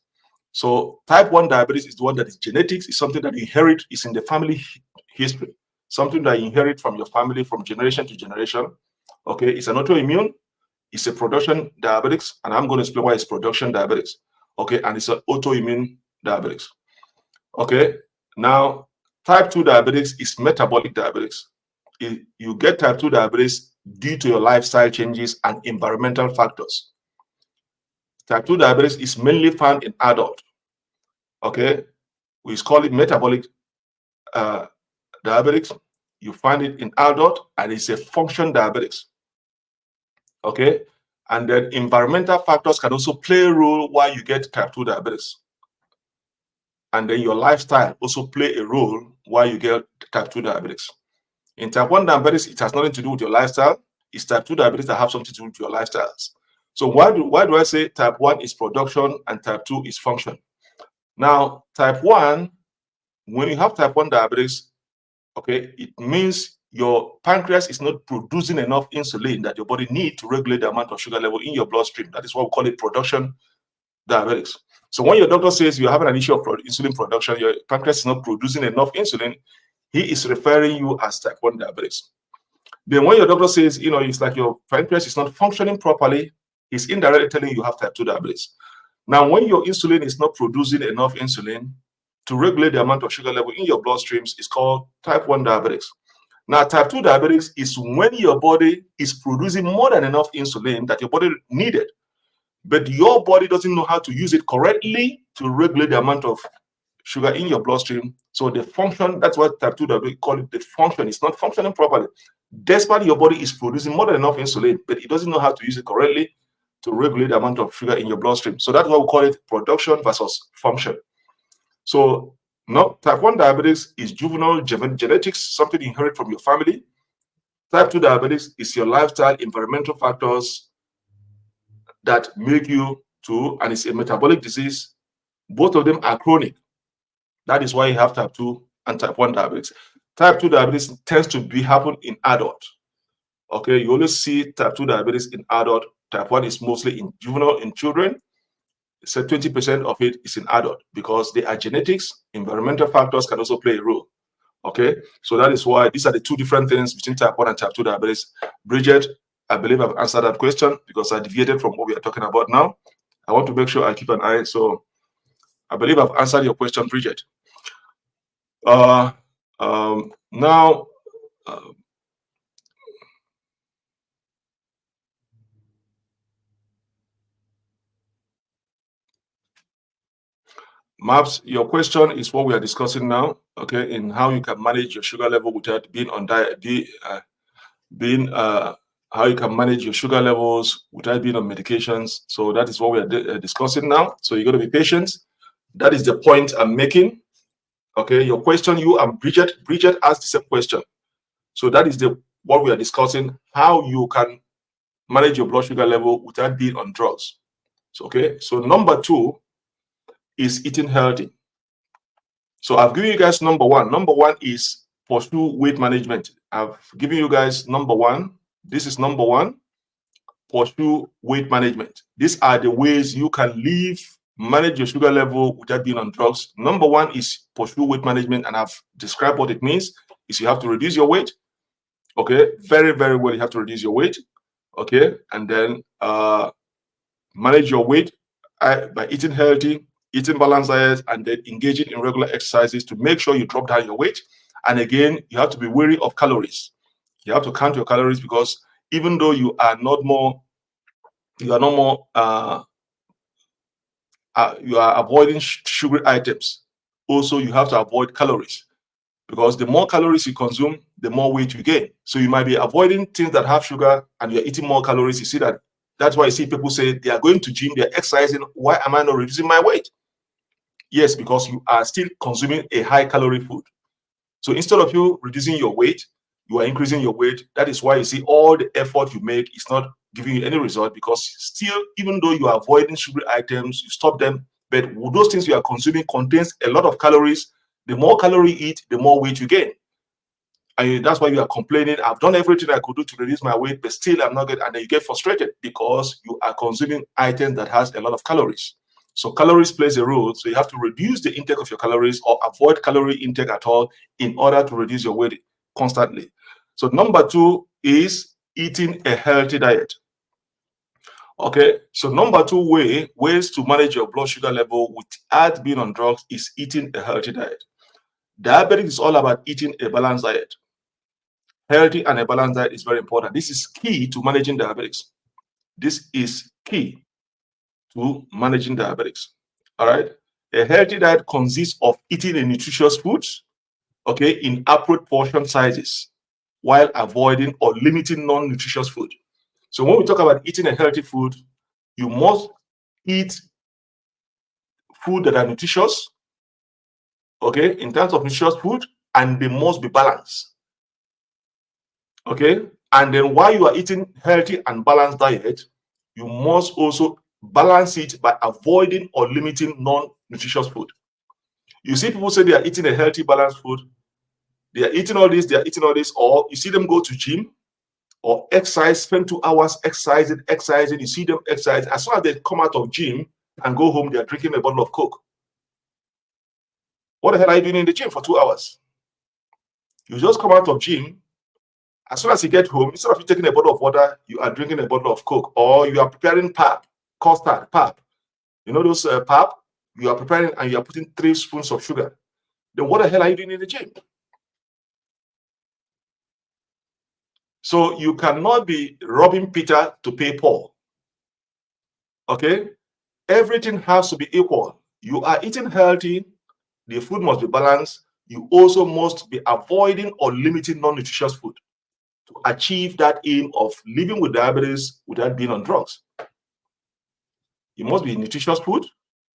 So type 1 diabetes is the one that is genetics, is something that you inherit, is in the family history, something that you inherit from your family from generation to generation. Okay, it's an autoimmune, it's a production diabetics, and I'm going to explain why it's production diabetics. Okay, and it's an autoimmune diabetics. Okay, now type 2 diabetics is metabolic diabetics. You get type 2 diabetes due to your lifestyle changes and environmental factors. Type 2 diabetes is mainly found in adult. Okay, we call it metabolic diabetics. You find it in adult, and it's a function diabetics. Okay, and then environmental factors can also play a role why you get type 2 diabetes. And then your lifestyle also play a role why you get type 2 diabetes. In type 1 diabetes, it has nothing to do with your lifestyle. It's type 2 diabetes that have something to do with your lifestyles. So why do I say type 1 is production and type 2 is function? Now, type 1, when you have type 1 diabetes, okay, it means your pancreas is not producing enough insulin that your body needs to regulate the amount of sugar level in your bloodstream. That is why we call it production diabetics. So when your doctor says you're having an issue of insulin production, your pancreas is not producing enough insulin, he is referring you as type 1 diabetics. Then when your doctor says, it's like your pancreas is not functioning properly, he's indirectly telling you have type 2 diabetes. Now, when your insulin is not producing enough insulin to regulate the amount of sugar level in your bloodstreams, it's called type 1 diabetics. Now, type 2 diabetics is when your body is producing more than enough insulin that your body needed, but your body doesn't know how to use it correctly to regulate the amount of sugar in your bloodstream. So the function, that's what type 2 diabetes call it, the function is not functioning properly. Despite your body is producing more than enough insulin, but it doesn't know how to use it correctly to regulate the amount of sugar in your bloodstream. So that's why we call it production versus function. So no, type 1 diabetes is juvenile genetics, something you inherit from your family. Type 2 diabetes is your lifestyle, environmental factors that make you to, and it's a metabolic disease. Both of them are chronic. That is why you have type 2 and type 1 diabetes. Type 2 diabetes tends to happen in adult. Okay, you only see type 2 diabetes in adult. Type 1 is mostly in juvenile, in children. So 20% of it is in adult because they are genetics. Environmental factors can also play a role. Okay, so that is why these are the two different things between type 1 and type 2 diabetes. Bridget, I believe I've answered that question because I deviated from what we are talking about now. I want to make sure I keep an eye. So I believe I've answered your question, Bridget. Now, Maps, your question is what we are discussing now, okay, in how you can manage your sugar level without being on diet, how you can manage your sugar levels without being on medications. So that is what we are discussing now. So you got to be patient. That is the point I'm making. Okay, your question, you and Bridget asked the same question. So that is what we are discussing, how you can manage your blood sugar level without being on drugs. So, okay, so number 2 is eating healthy. So I've given you guys number 1. Number 1 is pursue weight management. I've given you guys number 1. This is number 1, pursue weight management. These are the ways you can manage your sugar level without being on drugs. Number 1 is pursue weight management, and I've described what it means. Is you have to reduce your weight. Okay, very, very well, you have to reduce your weight. Okay, and then manage your weight by eating healthy, eating balanced diet, and then engaging in regular exercises to make sure you drop down your weight. And again, you have to be wary of calories. You have to count your calories, because even though you are not more, you are avoiding sugary items. Also, you have to avoid calories, because the more calories you consume, the more weight you gain. So you might be avoiding things that have sugar and you're eating more calories. You see that. That's why you see people say they are going to gym, they're exercising. Why am I not reducing my weight? Yes, because you are still consuming a high calorie food. So instead of you reducing your weight, you are increasing your weight. That is why you see all the effort you make is not giving you any result, because still, even though you are avoiding sugary items, you stop them, but those things you are consuming contains a lot of calories. The more calorie you eat, the more weight you gain. And that's why you are complaining, I've done everything I could do to reduce my weight, but still I'm not getting, and then you get frustrated because you are consuming items that has a lot of calories. So calories plays a role. So you have to reduce the intake of your calories or avoid calorie intake at all in order to reduce your weight constantly. So number 2 is eating a healthy diet. Okay, so number 2 ways to manage your blood sugar level without being on drugs is eating a healthy diet. Diabetes is all about eating a balanced diet. Healthy and a balanced diet is very important. This is key to managing diabetics. This is key to managing diabetics. All right. A healthy diet consists of eating a nutritious food, okay, in appropriate portion sizes, while avoiding or limiting non-nutritious food. So when we talk about eating a healthy food, you must eat food that are nutritious, okay, in terms of nutritious food, and they must be balanced. Okay, and then while you are eating healthy and balanced diet, you must also balance it by avoiding or limiting non-nutritious food. You see people say they are eating a healthy, balanced food. They are eating all this, or you see them go to gym or exercise, spend 2 hours exercising. You see them exercise. As soon as they come out of gym and go home, they are drinking a bottle of Coke. What the hell are you doing in the gym for 2 hours? You just come out of gym. As soon as you get home, instead of you taking a bottle of water, you are drinking a bottle of Coke, or you are preparing pap, custard, pap. You know those pap? You are preparing and you are putting 3 spoons of sugar. Then what the hell are you doing in the gym? So you cannot be robbing Peter to pay Paul. Okay? Everything has to be equal. You are eating healthy, the food must be balanced. You also must be avoiding or limiting non-nutritious food to achieve that aim of living with diabetes without being on drugs. It must be nutritious food,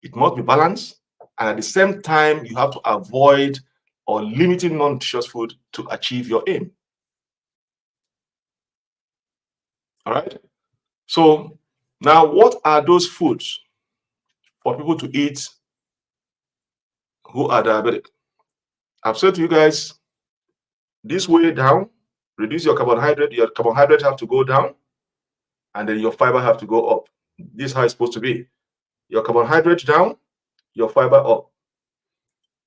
it must be balanced, and at the same time, you have to avoid or limiting non-nutritious food to achieve your aim. All right? So now, what are those foods for people to eat who are diabetic? I've said to you guys, this way down, reduce your carbohydrate have to go down, and then your fiber have to go up. This is how it's supposed to be. Your carbohydrate down, your fiber up.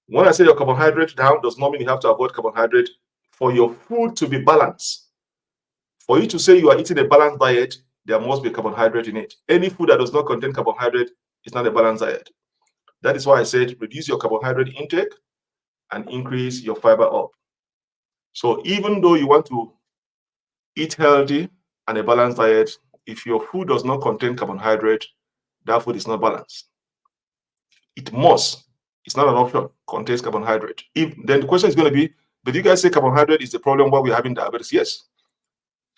When I say your carbohydrate down, does not mean you have to avoid carbohydrate. For your food to be balanced, for you to say you are eating a balanced diet, there must be carbohydrate in it. Any food that does not contain carbohydrate is not a balanced diet. That is why I said reduce your carbohydrate intake and increase your fiber up. So even though you want to eat healthy and a balanced diet, if your food does not contain carbohydrate, that food is not balanced. It must It's not an option. Contains carbohydrate. Then the question is going to be, did you guys say carbohydrate is the problem why we're having diabetes? Yes.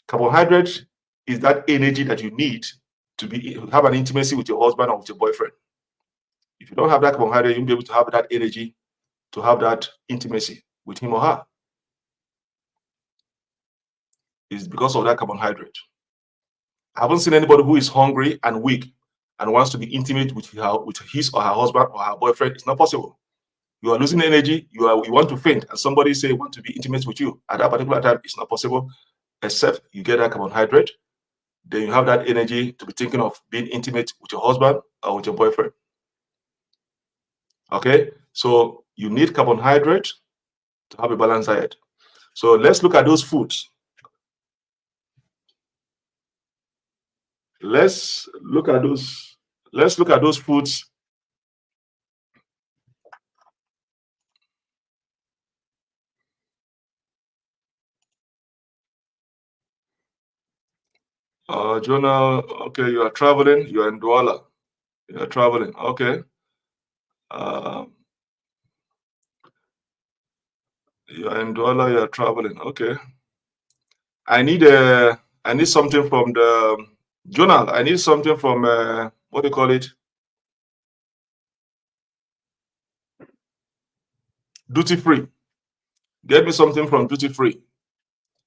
Carbohydrate is that energy that you need to have an intimacy with your husband or with your boyfriend. If you don't have that carbohydrate, you won't be able to have that energy to have that intimacy with him or her. It's because of that carbohydrate. I haven't seen anybody who is hungry and weak and wants to be intimate with his or her husband or her boyfriend. It's not possible. You are losing energy. You want to faint, and somebody say want to be intimate with you at that particular time. It's not possible, except you get that carbohydrate. Then you have that energy to be thinking of being intimate with your husband or with your boyfriend. Okay, so you need carbohydrate to have a balanced diet. So let's look at those foods. Let's look at those foods. Jonah, okay, you are traveling. You are in Douala. You are traveling. Okay. You are in Douala. You are traveling. Okay. I need something from the journal. I need something from what do you call it? Duty free. Get me something from duty free.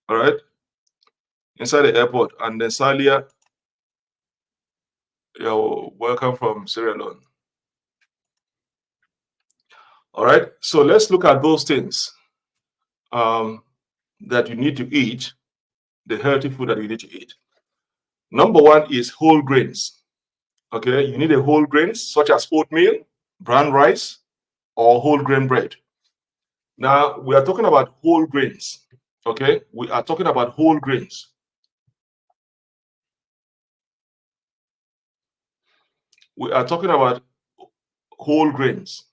All right. Inside the airport. And then Salia, you're welcome from Sierra Leone. All right. So let's look at those things that you need to eat, the healthy food that you need to eat. Number one is whole grains. Okay. You need a whole grains such as oatmeal, brown rice, or whole grain bread. Now, we are talking about whole grains, okay? We are talking about whole grains. We are talking about whole grains.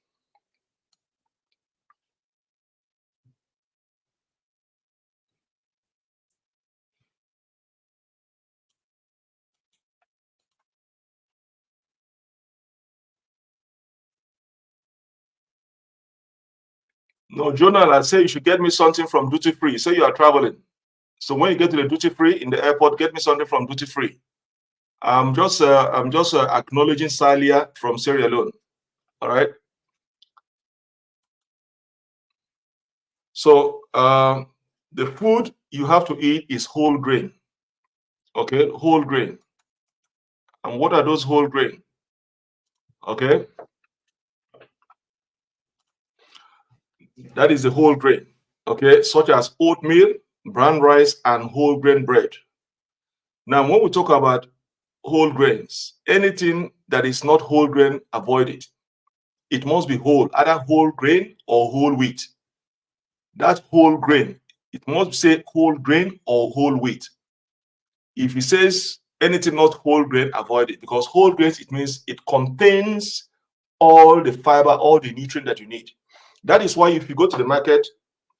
No, Jonah, I say you should get me something from duty free. Say you are traveling. So when you get to the duty free in the airport, get me something from duty free. I'm just acknowledging Salia from Sierra Leone. All right. So the food you have to eat is whole grain. Okay, whole grain. And what are those whole grain? Okay. That is the whole grain. Okay, such as oatmeal, brown rice, and whole grain bread. Now, when we talk about whole grains, anything that is not whole grain, avoid it. It must be whole, either whole grain or whole wheat. That whole grain, it must say whole grain or whole wheat. If it says anything not whole grain, avoid it, because whole grains, it means it contains all the fiber, all the nutrient that you need. That is why if you go to the market,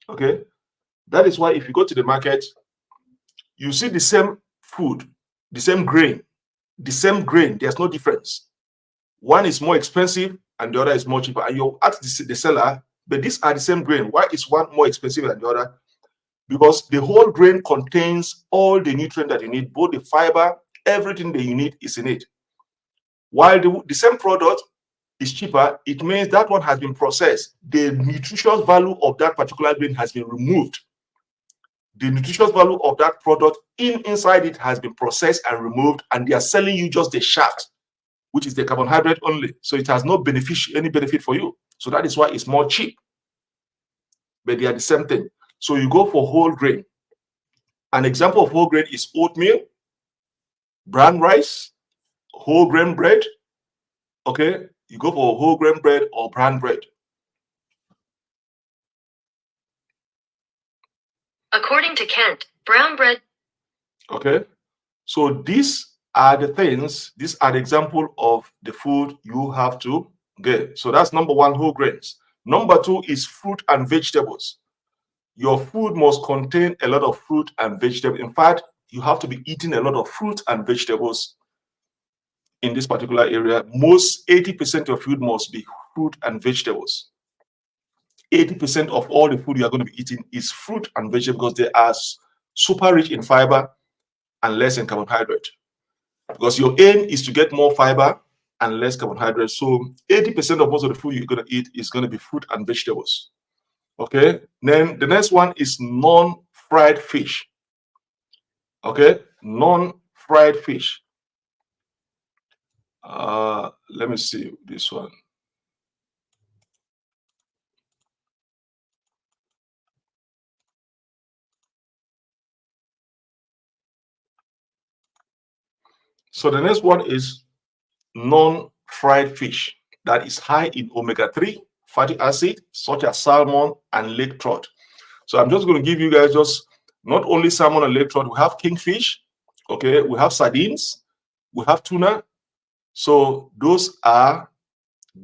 okay, that is why if you go to the market, you see the same food, the same grain, there's no difference. One is more expensive and the other is more cheaper. And you ask the seller, but these are the same grain. Why is one more expensive than the other? Because the whole grain contains all the nutrient that you need, both the fiber, everything that you need is in it. While the same product is cheaper, it means that one has been processed. The nutritious value of that particular grain has been removed. The nutritious value of that product inside it has been processed and removed, and they are selling you just the shaft, which is the carbohydrate only. So it has no any benefit for you. So that is why it's more cheap. But they are the same thing. So you go for whole grain. An example of whole grain is oatmeal, brown rice, whole grain bread. Okay, you go for whole grain bread or brown bread. According to Kent, brown bread. Okay, so these are the things, these are the example of the food you have to get. So that's number one, whole grains. Number two is fruit and vegetables. Your food must contain a lot of fruit and vegetables. In fact, you have to be eating a lot of fruit and vegetables in this particular area, most 80% of food must be fruit and vegetables. 80% of all the food you are going to be eating is fruit and vegetables because they are super rich in fiber and less in carbohydrate. Because your aim is to get more fiber and less carbohydrate. So 80% of most of the food you're going to eat is going to be fruit and vegetables. Okay. Then the next one is non-fried fish. Okay. Non-fried fish. Let me see this one. So the next one is non-fried fish that is high in omega-3 fatty acid, such as salmon and lake trout. So I'm just going to give you guys just not only salmon and lake trout, we have kingfish, okay, we have sardines, we have tuna. So those are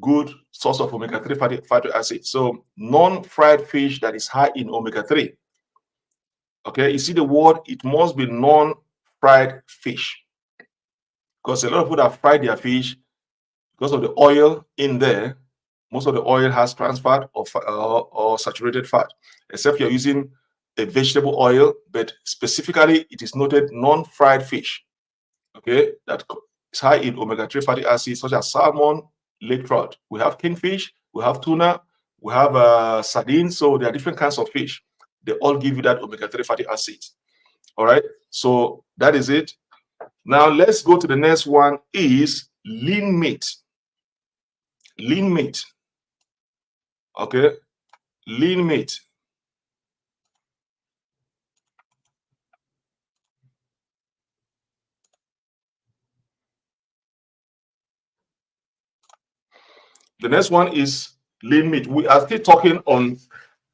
good source of omega-3 fatty acid. So non-fried fish that is high in omega-3. Okay, you see the word, it must be non-fried fish. Because a lot of people that fry their fish, because of the oil in there, most of the oil has trans fat or saturated fat, except you're using a vegetable oil, but specifically it is noted non-fried fish, okay, that is high in omega-3 fatty acids such as salmon, lake trout. We have kingfish, we have tuna, we have sardines, so there are different kinds of fish. They all give you that omega-3 fatty acids. All right, so that is it. Now let's go to the next one is lean meat. Lean meat. Okay, lean meat. The next one is lean meat. We are still talking on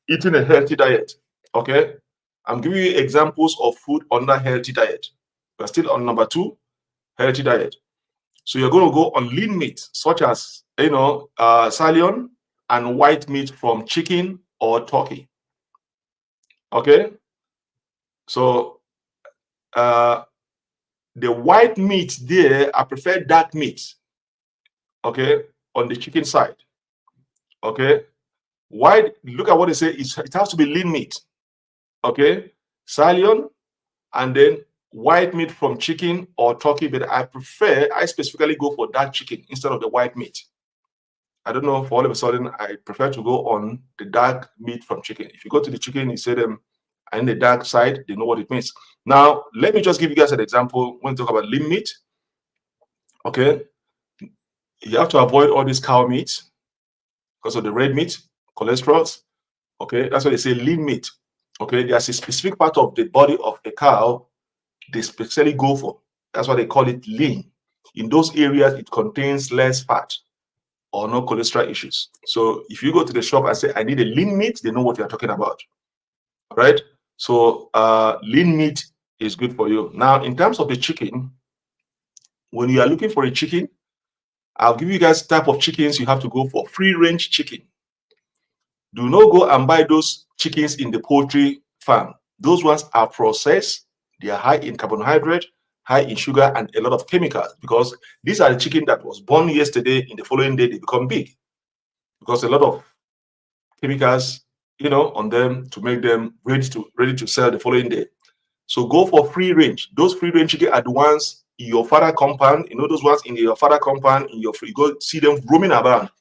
eating a healthy diet. Okay, I'm giving you examples of food under healthy diet. We're still on number 2, healthy diet. So you're going to go on lean meat, such as scallion and white meat from chicken or turkey. Okay, so the white meat there, I prefer dark meat. Okay, on the chicken side. Okay, white, look at what they say, it has to be lean meat. Okay, scallion and then white meat from chicken or turkey, but I specifically go for dark chicken instead of the white meat. I don't know, for all of a sudden, I prefer to go on the dark meat from chicken. If you go to the chicken, you say them in the dark side, they know what it means. Now, let me just give you guys an example when we talk about lean meat. Okay, you have to avoid all this cow meat because of the red meat, cholesterol. Okay, that's why they say lean meat. Okay, there's a specific part of the body of a cow they specifically go for. That's why they call it lean. In those areas, it contains less fat or no cholesterol issues. So if you go to the shop and say, I need a lean meat, they know what you're talking about. All right? So lean meat is good for you. Now, in terms of the chicken, when you are looking for a chicken, I'll give you guys type of chickens you have to go for. Free-range chicken. Do not go and buy those chickens in the poultry farm. Those ones are processed. They are high in carbohydrate, high in sugar, and a lot of chemicals, because these are the chicken that was born yesterday. In the following day, they become big because a lot of chemicals, on them to make them ready to sell the following day. So go for free range. Those free range chicken are the ones in your father compound. Those ones in your father compound, you go see them roaming around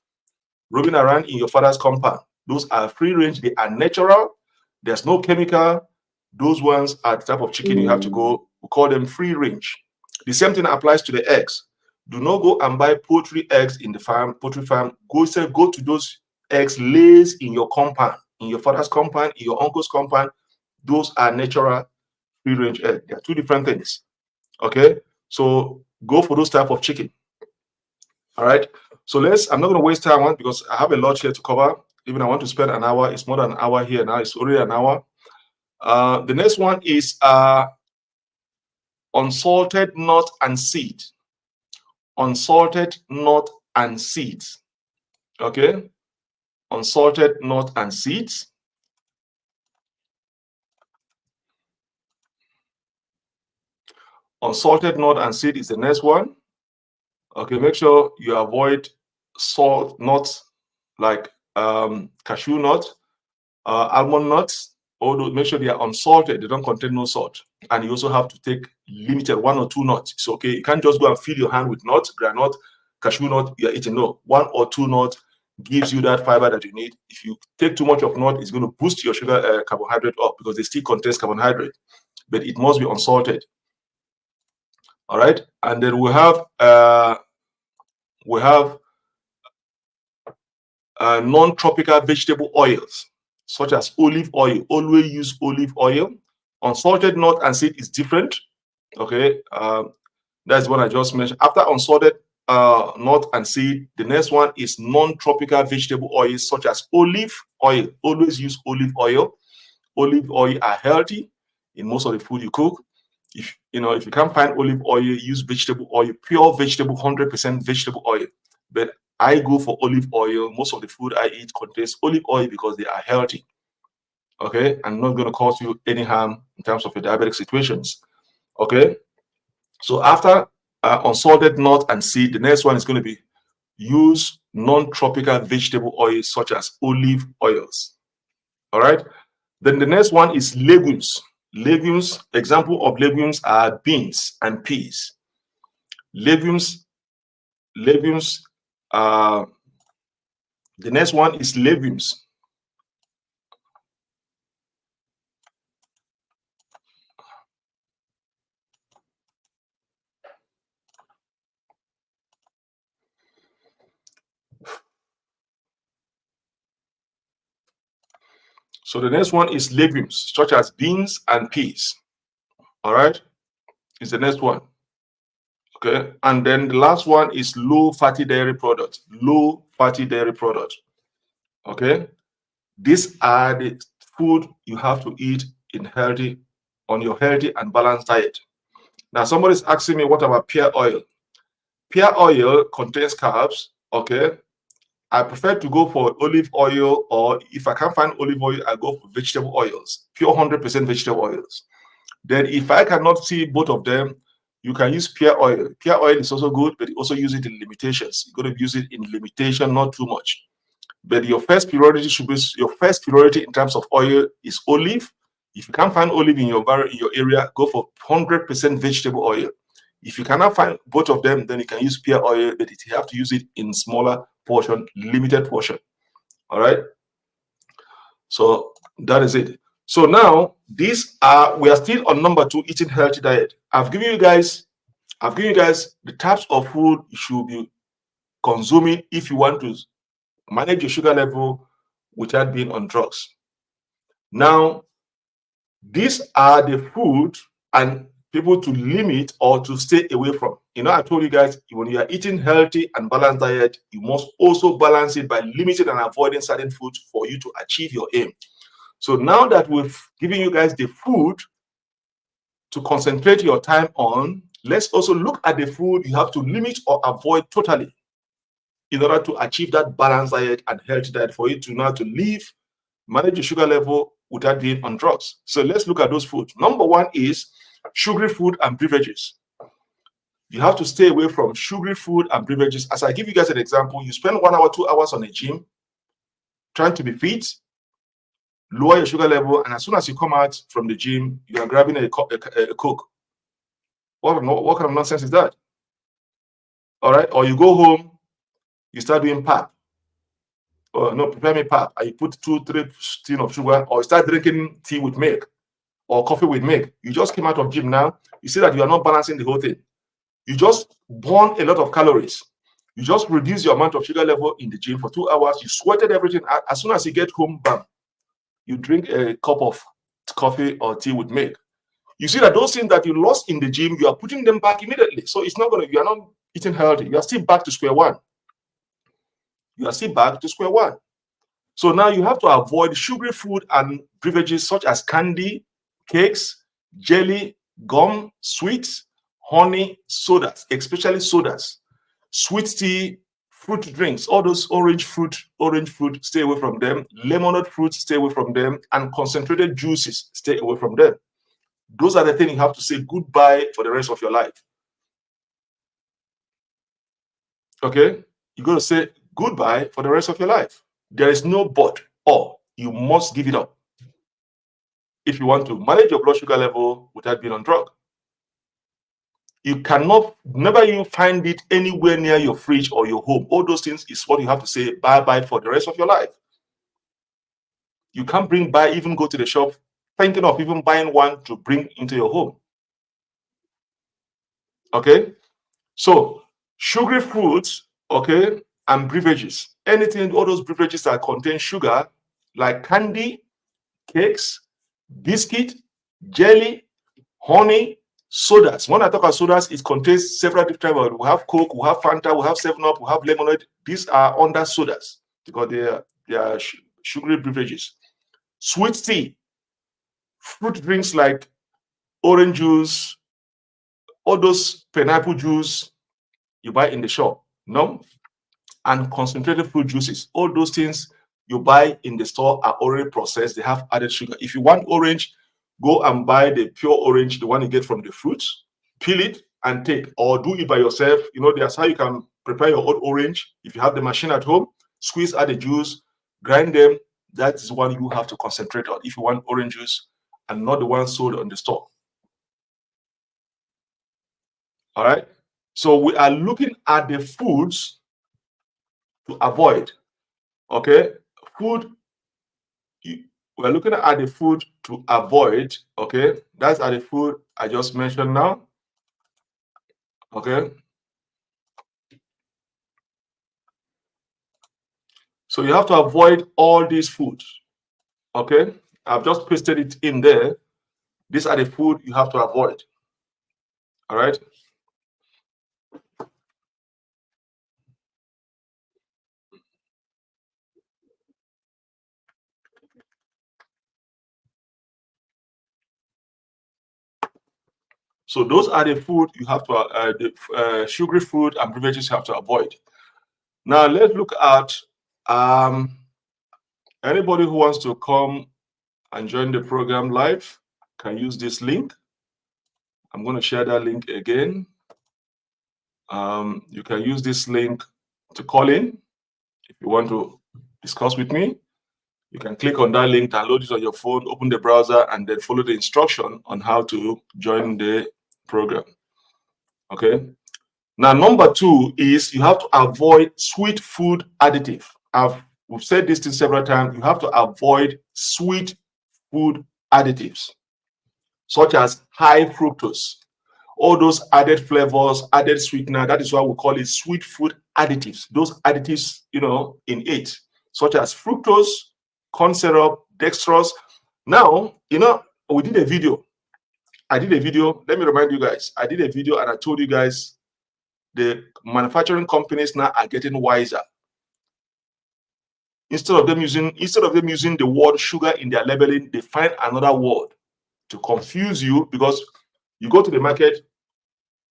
in your father's compound. Those are free range. They are natural. There's no chemical. Those ones are the type of chicken you have to go. We call them free range. The same thing applies to the eggs. Do not go and buy poultry eggs in the poultry farm. Go to those eggs lays in your compound, in your father's compound, in your uncle's compound. Those are natural free range eggs. They are two different things. Okay, so go for those type of chicken. All right. So I'm not going to waste time because I have a lot here to cover. Even I want to spend an hour. It's more than an hour here now. It's already an hour. The next one is unsalted nut and seed. Unsalted nut and seeds. Okay. Unsalted nut and seeds. Unsalted nut and seed is the next one. Okay, make sure you avoid salt nuts like cashew nut, almond nuts. All those, make sure they are unsalted. They don't contain no salt. And you also have to take limited 1 or 2 nuts. It's okay. You can't just go and fill your hand with nuts, granite, cashew nut. You're eating. No, 1 or 2 nuts gives you that fiber that you need. If you take too much of nut, it's going to boost your sugar carbohydrate up because they still contains carbohydrate, but it must be unsalted. All right, and then we have non-tropical vegetable oils such as olive oil. Always use olive oil. Unsalted nut and seed is different. Okay, that's what I just mentioned. After unsalted nut and seed, the next one is non-tropical vegetable oils such as olive oil. Always use olive oil. Olive oil are healthy in most of the food you cook. If you can't find olive oil, use vegetable oil, pure vegetable, 100% vegetable oil. But I go for olive oil. Most of the food I eat contains olive oil because they are healthy. Okay, and not going to cause you any harm in terms of your diabetic situations. Okay, so after unsalted nut and seed, the next one is going to be use non-tropical vegetable oils such as olive oils. All right, then the next one is legumes. Legumes, example of legumes are beans and peas. Legumes, the next one is legumes. So the next one is legumes, such as beans and peas. All right, is the next one. Okay, and then the last one is low fatty dairy products. Low fatty dairy products. Okay, these are the food you have to eat on your healthy and balanced diet. Now, somebody's asking me, what about pear oil? Pear oil contains carbs. Okay, I prefer to go for olive oil, or if I can't find olive oil, I go for vegetable oils, pure 100% vegetable oils. Then, if I cannot see both of them, you can use pear oil. Pear oil is also good, but also use it in limitations. You're going to use it in limitation, not too much. But your first priority in terms of oil is olive. If you can't find olive in your area, go for 100% vegetable oil. If you cannot find both of them, then you can use pear oil, but you have to use it in smaller portion, limited portion. All right. So that is it. So now we are still on number 2, eating healthy diet. I've given you guys the types of food you should be consuming if you want to manage your sugar level without being on drugs. Now, these are the food and people to limit or to stay away from. I told you guys, when you are eating healthy and balanced diet, you must also balance it by limiting and avoiding certain foods for you to achieve your aim. So now that we've given you guys the food to concentrate your time on, let's also look at the food you have to limit or avoid totally in order to achieve that balanced diet and healthy diet for you to now to manage your sugar level without being on drugs. So let's look at those foods. Number 1 is sugary food and beverages. You have to stay away from sugary food and beverages. As I give you guys an example, you spend 1 hour, 2 hours on a gym trying to be fit, lower your sugar level, and as soon as you come out from the gym, you are grabbing a Coke. What kind of nonsense is that? All right, or you go home, you start doing pap. Or no, prepare me pap, and you put 2-3 teaspoons of sugar, or start drinking tea with milk or coffee with milk. You just came out of gym now. You see that you are not balancing the whole thing. You just burn a lot of calories. You just reduce your amount of sugar level in the gym for 2 hours. You sweated everything. As soon as you get home, bam, you drink a cup of coffee or tea with milk. You see that those things that you lost in the gym, you are putting them back immediately. So it's not you are not eating healthy. You are still back to square one. So now you have to avoid sugary food and beverages such as candy, cakes, jelly, gum, sweets, honey, sodas, especially sodas, sweet tea, fruit drinks, all those orange fruit, stay away from them. Lemonade fruits, stay away from them. And concentrated juices, stay away from them. Those are the things you have to say goodbye for the rest of your life. okay, you're going to say goodbye for the rest of your life. There is no but or. You must give it up if you want to manage your blood sugar level without being on drug. You cannot, never you find it anywhere near your fridge or your home. All those things is what you have to say bye-bye for the rest of your life. You can't bring by, even go to the shop thinking of even buying one to bring into your home. Okay? So, sugary foods, okay, and beverages. Anything, all those beverages that contain sugar, like candy, cakes, biscuit, jelly, honey, sodas. When I talk about sodas, it contains several different types. We have Coke, we have Fanta, we have 7-Up, we have lemonade. These are under sodas because they are sugary beverages. Sweet tea, fruit drinks like orange juice, all those pineapple juice you buy in the shop, no? And concentrated fruit juices, all those things you buy in the store are already processed. They have added sugar. If you want orange, go and buy the pure orange, the one you get from the fruits, peel it and take, or do it by yourself. You know, that's how you can prepare your own orange. If you have the machine at home, squeeze out the juice, grind them. That is one you have to concentrate on if you want orange juice and not the one sold on the store. All right. So we are looking at the foods to avoid. Okay. Food, we're looking at the food to avoid. Okay. That's the food I just mentioned now. Okay. So you have to avoid all these foods. Okay. I've just pasted it in there. These are the food you have to avoid. All right. So those are the food you have to, the sugary food and beverages you have to avoid. Now let's look at anybody who wants to come and join the program live can use this link. I'm going to share that link again. You can use this link to call in if you want to discuss with me. You can click on that link, download it on your phone, open the browser, and then follow the instruction on how to join the program. Okay. Now, number 2 is you have to avoid sweet food additive. We've said this thing several times. You have to avoid sweet food additives, such as high fructose, all those added flavors, added sweetener. That is why we call it sweet food additives. Those additives, you know, in it, such as fructose, corn syrup, dextrose. Now, you know, we did a video. I did a video. Let me remind you guys. I did a video and I told you guys the manufacturing companies now are getting wiser. Instead of them using the word sugar in their labeling, they find another word to confuse you, because you go to the market,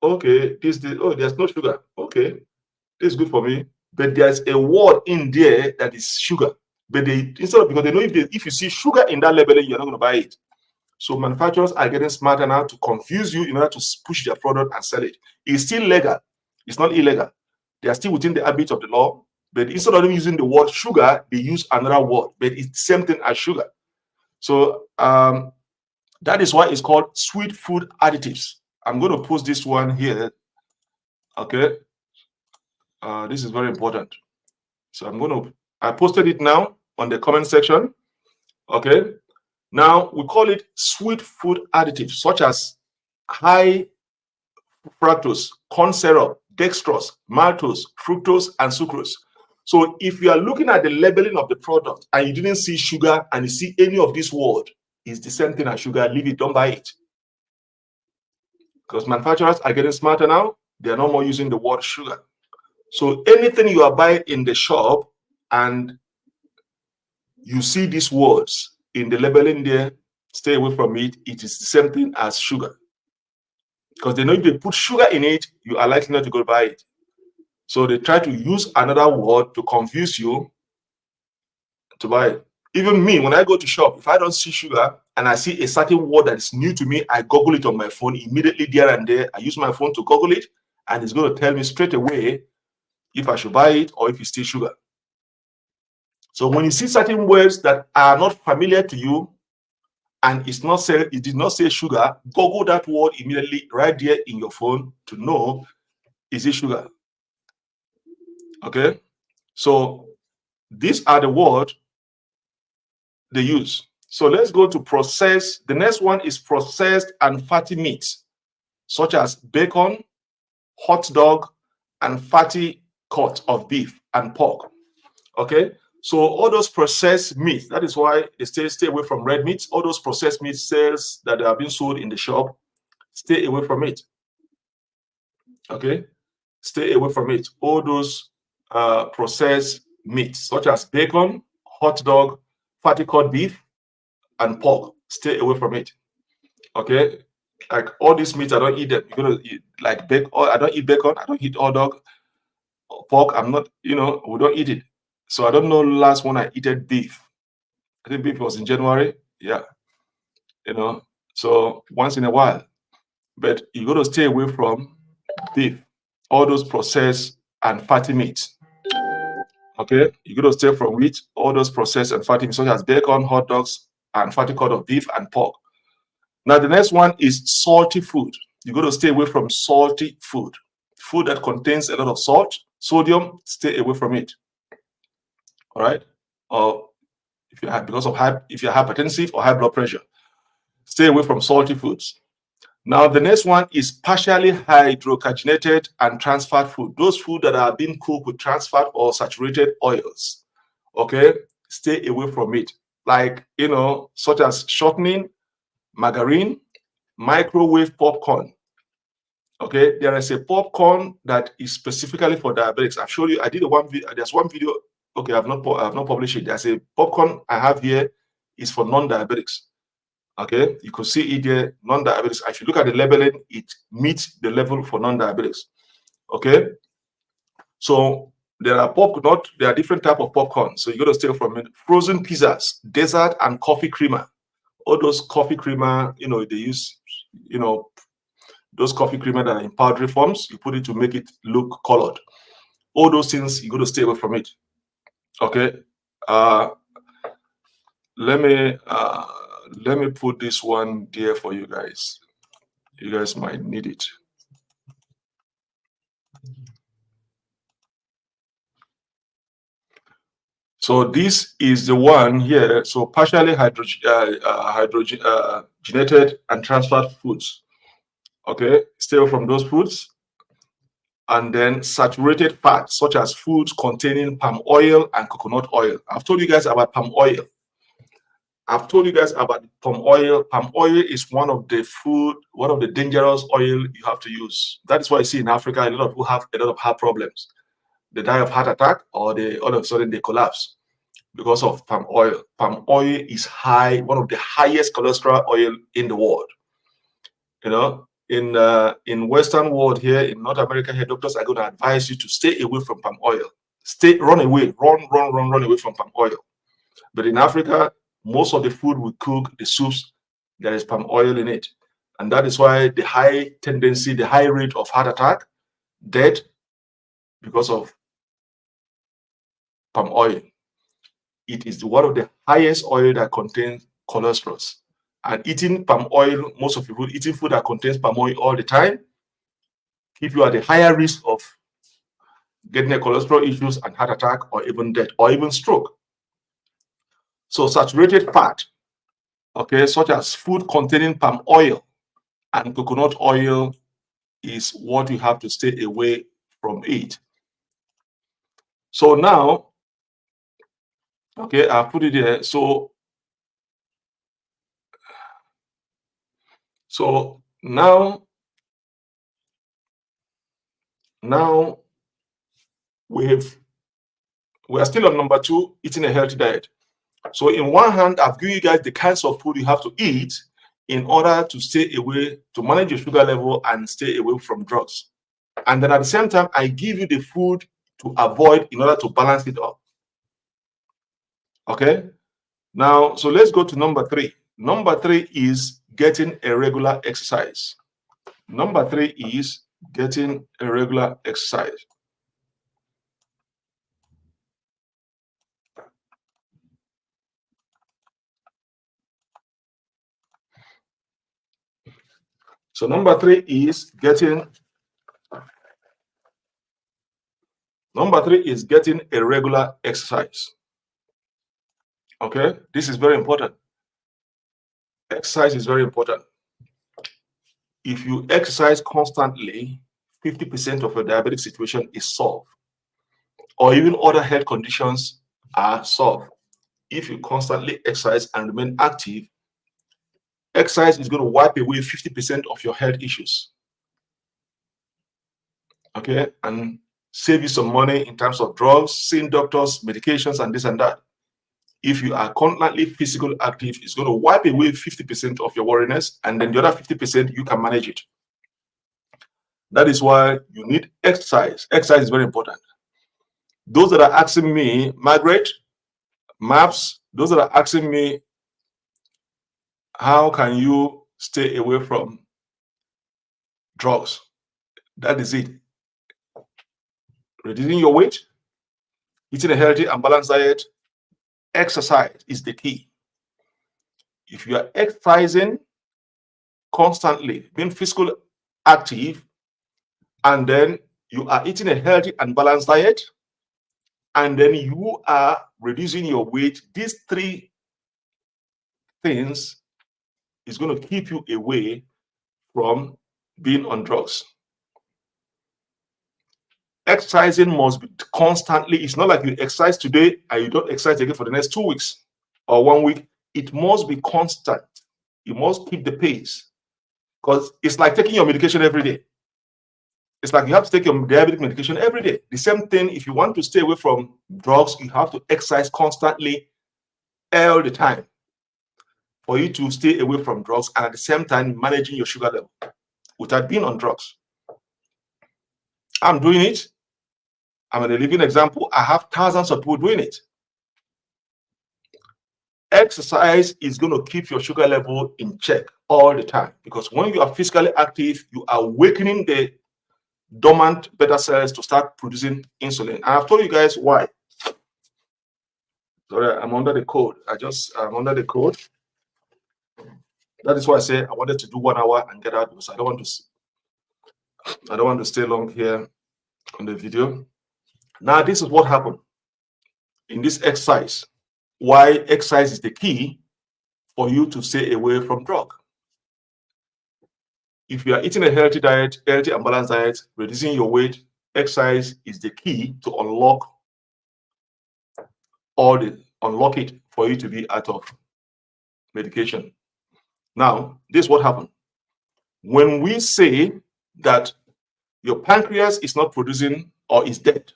okay, there's no sugar. Okay, this is good for me. But there's a word in there that is sugar. But because they know if you see sugar in that labeling, you're not going to buy it. So manufacturers are getting smarter now to confuse you in order to push their product and sell it. It's still legal. It's not illegal. They are still within the ambit of the law. But instead of them using the word sugar, they use another word. But it's the same thing as sugar. So that is why it's called sweet food additives. I'm going to post this one here. Okay. This is very important. So I posted it now on the comment section. Okay. Now we call it sweet food additives, such as high fructose, corn syrup, dextrose, maltose, fructose, and sucrose. So if you are looking at the labeling of the product and you didn't see sugar and you see any of this word, it's the same thing as sugar. Leave it, don't buy it. Because manufacturers are getting smarter now. They are no more using the word sugar. So anything you are buying in the shop and you see these words in the labeling there, stay away from it. It is the same thing as sugar. Because they know if they put sugar in it, you are likely not to go buy it. So they try to use another word to confuse you to buy it. Even me, when I go to shop, if I don't see sugar and I see a certain word that is new to me, I Google it on my phone immediately there and there. I use my phone to Google it, and it's going to tell me straight away if I should buy it or if it's still sugar. So when you see certain words that are not familiar to you and it did not say sugar, Google that word immediately right there in your phone to know, is it sugar? Okay, so these are the words they use. So let's go to processed. The next one is processed and fatty meats, such as bacon, hot dog, and fatty cut of beef and pork. Okay, so all those processed meats, that is why they stay away from red meat. All those processed meat sales that are being sold in the shop, stay away from it. Okay, stay away from it. All those processed meats, such as bacon, hot dog, fatty cut beef, and pork, stay away from it. Okay, like all these meats, I don't eat them. You're gonna eat like bacon. I don't eat bacon. I don't eat hot dog, pork. I'm not. We don't eat it. So I don't know last one I eated beef. I think beef was in January. Yeah, So once in a while, but you got to stay away from beef, all those processed and fatty meats. Okay, you got to stay from wheat, all those processed and fatty meats, such as bacon, hot dogs, and fatty cut of beef and pork. Now, the next one is salty food. You got to stay away from salty food. Food that contains a lot of salt, sodium, stay away from it. All right? Or if you're hypertensive or high blood pressure, stay away from salty foods. Now, the next one is partially hydrogenated and transferred food. Those food that are being cooked with transferred or saturated oils. Okay? Stay away from it. Like, such as shortening, margarine, microwave popcorn. Okay, there is a popcorn that is specifically for diabetics. I've showed you. I did there's one video. Okay, I've not published it. There's a popcorn I have here is for non-diabetics. Okay, you could see it there, non-diabetics. If you look at the labeling, it meets the level for non-diabetics. Okay, so there are different type of popcorn. So you got to stay from it. Frozen pizzas, dessert, and coffee creamer. All those coffee creamer, they use, those coffee creamer that are in powdery forms, you put it to make it look colored. All those things, you got to stay away from it. Okay. Let me put this one there for you guys. You guys might need it. So this is the one here. So partially hydrogenated and transferred foods. Okay, stay away from those foods. And then saturated fats, such as foods containing palm oil and coconut oil. I've told you guys about palm oil. Palm oil. Palm oil is one of the dangerous oil you have to use. That is why I see in Africa a lot of people have a lot of heart problems. They die of heart attack, or all of a sudden they collapse because of palm oil. Palm oil is one of the highest cholesterol oil in the world. In Western world here, in North America here, doctors are going to advise you to stay away from palm oil. Run away from palm oil. But in Africa, most of the food we cook, the soups, there is palm oil in it. And that is why the high rate of heart attack, death, because of palm oil. It is one of the highest oil that contains cholesterol. And eating palm oil, most of people eating food that contains palm oil all the time, keep you at a higher risk of getting a cholesterol issues and heart attack, or even death, or even stroke. So saturated fat, okay, such as food containing palm oil and coconut oil, is what you have to stay away from it. So now, okay, I'll put it there. So now we are still on number 2, eating a healthy diet. So in one hand, I've given you guys the kinds of food you have to eat in order to stay away, to manage your sugar level and stay away from drugs. And then at the same time, I give you the food to avoid in order to balance it up. Okay? Now, so let's go to number 3. Number 3 is getting a regular exercise. Number 3 is getting a regular exercise. So number 3 is getting a regular exercise. Okay, this is very important. Exercise is very important. If you exercise constantly, 50% of your diabetic situation is solved, or even other health conditions are solved. If you constantly exercise and remain active, exercise is going to wipe away 50% of your health issues. Okay, and save you some money in terms of drugs, seeing doctors, medications, and this and that. If you are constantly physically active, it's going to wipe away 50% of your worriness, and then the other 50% you can manage it. That is why you need exercise. Exercise is very important. Those that are asking me, Margaret, Maps, those that are asking me, how can you stay away from drugs? That is it. Reducing your weight, eating a healthy and balanced diet, exercise is the key. If you are exercising constantly, being physically active, and then you are eating a healthy and balanced diet, and then you are reducing your weight, these 3 things is going to keep you away from being on drugs. Exercising must be constantly. It's not like you exercise today and you don't exercise again for the next 2 weeks or 1 week. It must be constant. You must keep the pace, because it's like taking your medication every day. It's like you have to take your diabetic medication every day. The same thing, if you want to stay away from drugs, you have to exercise constantly all the time for you to stay away from drugs, and at the same time managing your sugar level without being on drugs. I'm doing it. I'm a living example. I have thousands of people doing it. Exercise is going to keep your sugar level in check all the time, because when you are physically active, you are awakening the dormant beta cells to start producing insulin. And I've told you guys why. Sorry, I'm under the code. I'm under the code. That is why I say I wanted to do 1 hour and get out, because I don't want to stay long here on the video. Now, this is what happened in this exercise. Why exercise is the key for you to stay away from drug. If you are eating a healthy diet, healthy and balanced diet, reducing your weight, exercise is the key to unlock it for you to be out of medication. Now, this is what happened. When we say that your pancreas is not producing or is dead,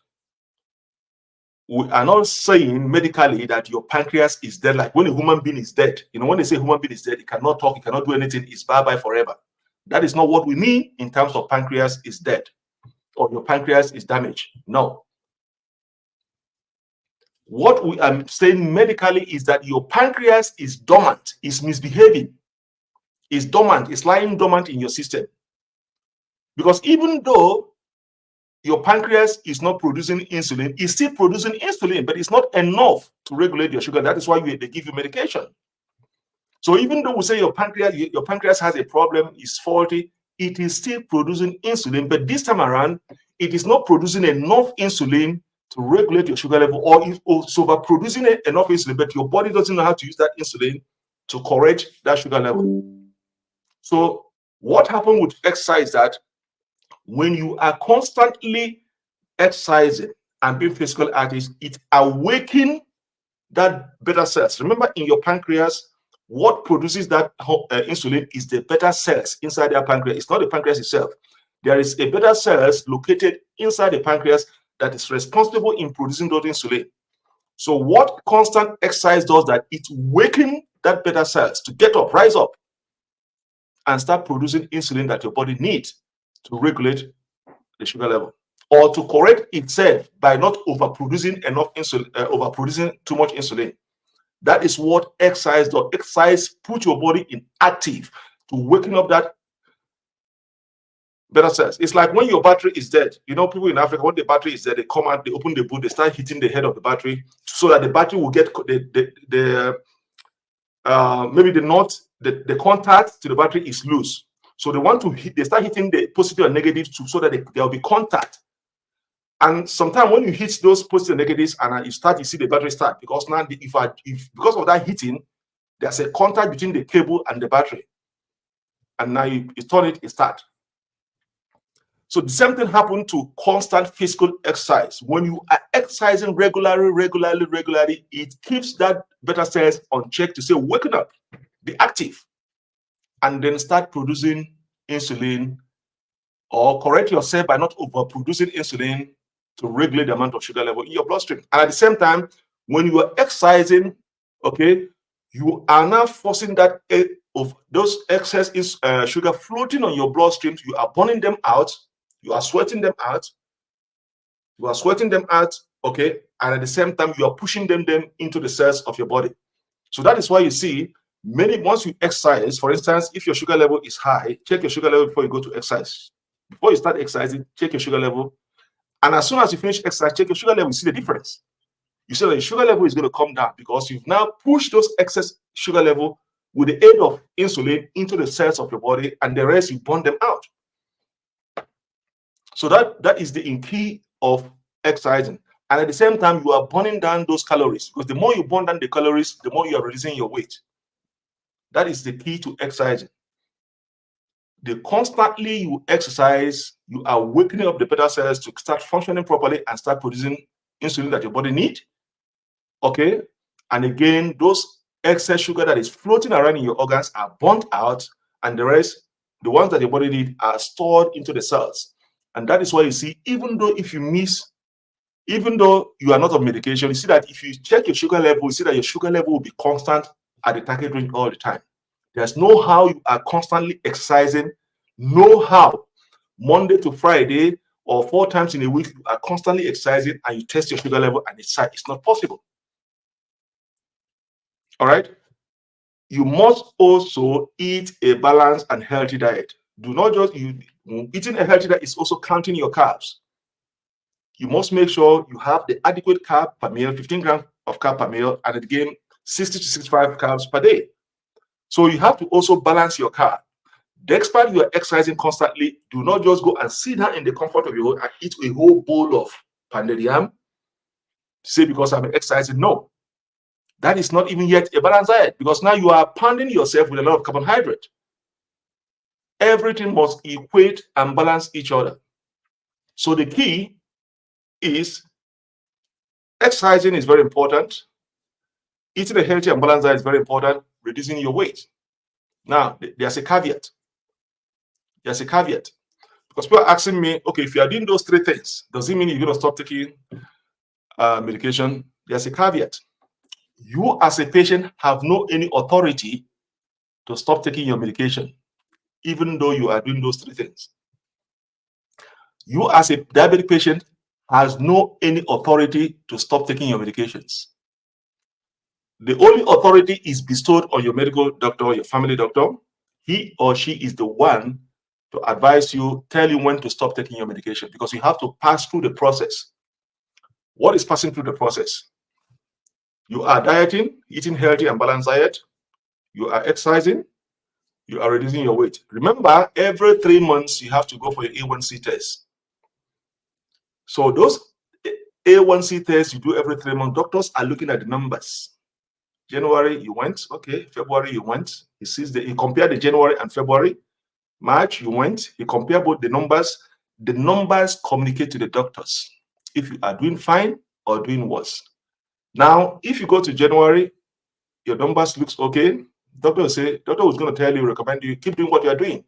we are not saying medically that your pancreas is dead. Like when a human being is dead, when they say human being is dead, it cannot talk, it cannot do anything, it's bye-bye forever. That is not what we mean in terms of pancreas is dead or your pancreas is damaged. No. What we are saying medically is that your pancreas is dormant, is misbehaving, is dormant, is lying dormant in your system. Because even though your pancreas is not producing insulin, it's still producing insulin, but it's not enough to regulate your sugar. That is why they give you medication. So even though we say your pancreas has a problem, is faulty, it is still producing insulin, but this time around, it is not producing enough insulin to regulate your sugar level, or it's overproducing enough insulin, but your body doesn't know how to use that insulin to correct that sugar level. So what happened with exercise is that when you are constantly exercising and being physically active, it awakens that beta cells. Remember, in your pancreas, what produces that insulin is the beta cells inside the pancreas. It's not the pancreas itself. There is a beta cells located inside the pancreas that is responsible in producing those insulin. So what constant exercise does that, it wakens that beta cells to get up, rise up, and start producing insulin that your body needs to regulate the sugar level, or to correct itself by not overproducing enough insulin, overproducing too much insulin. That is what exercise does. Exercise puts your body in active to waking up that beta cells. It's like when your battery is dead. People in Africa, when the battery is dead, they come out, they open the boot, they start hitting the head of the battery so that the battery will get maybe the contact to the battery is loose. So they want to hit, they start hitting the positive and negative so that there will be contact. And sometimes when you hit those positive and negatives and you see the battery start, because now because of that hitting, there's a contact between the cable and the battery. And now you turn it start. So the same thing happened to constant physical exercise. When you are exercising regularly, it keeps that beta cells on check to say, waking up, be active, and then start producing insulin, or correct yourself by not overproducing insulin to regulate the amount of sugar level in your bloodstream. And at the same time, when you are exercising, okay, you are now forcing that of those excess sugar floating on your bloodstreams. You are burning them out. You are sweating them out. Okay, and at the same time, you are pushing them into the cells of your body. So that is why you see once you exercise, for instance, if your sugar level is high, check your sugar level before you go to exercise. Before you start exercising, check your sugar level. And as soon as you finish exercise, check your sugar level, you see the difference. You see that your sugar level is going to come down because you've now pushed those excess sugar level with the aid of insulin into the cells of your body, and the rest you burn them out. So that is the key of exercising. And at the same time, you are burning down those calories, because the more you burn down the calories, the more you are reducing your weight. That is the key to exercising. The constantly you exercise, you are waking up the beta cells to start functioning properly and start producing insulin that your body needs. Okay, and again, those excess sugar that is floating around in your organs are burnt out, and the rest, the ones that your body needs, are stored into the cells. And that is why you see, even though you are not on medication, you see that if you check your sugar level, you see that your sugar level will be constant at the target range all the time. There's no how you are constantly exercising, no how. Monday to Friday or 4 times in a week, you are constantly exercising and you test your sugar level and it's not possible. All right? You must also eat a balanced and healthy diet. Do not just, eating a healthy diet is also counting your carbs. You must make sure you have the adequate carb per meal, 15 grams of carb per meal, and again, 60 to 65 carbs per day. So you have to also balance your carb. Despite you are exercising constantly, do not just go and sit down in the comfort of your home and eat a whole bowl of pounded yam. Say because I'm exercising. No. That is not even yet a balanced diet, because now you are pounding yourself with a lot of carbohydrate. Everything must equate and balance each other. So the key is exercising is very important. Eating a healthy and balanced diet is very important. Reducing your weight. Now, there's a caveat. There's a caveat. Because people are asking me, okay, if you are doing those 3 things, does it mean you're going to stop taking medication? There's a caveat. You as a patient have no any authority to stop taking your medication, even though you are doing those 3 things. You as a diabetic patient has no any authority to stop taking your medications. The only authority is bestowed on your medical doctor, your family doctor. He or she is the one to advise you, tell you when to stop taking your medication, because you have to pass through the process. What is passing through the process? You are dieting, eating healthy and balanced diet. You are exercising. You are reducing your weight. Remember, every 3 months, you have to go for your A1C test. So those A1C tests you do every 3 months, doctors are looking at the numbers. January, you went. Okay. February, you went. He compared the January and February. March, you went. He compared both the numbers. The numbers communicate to the doctors if you are doing fine or doing worse. Now, if you go to January, your numbers looks okay. Doctor was going to tell you, recommend you keep doing what you are doing.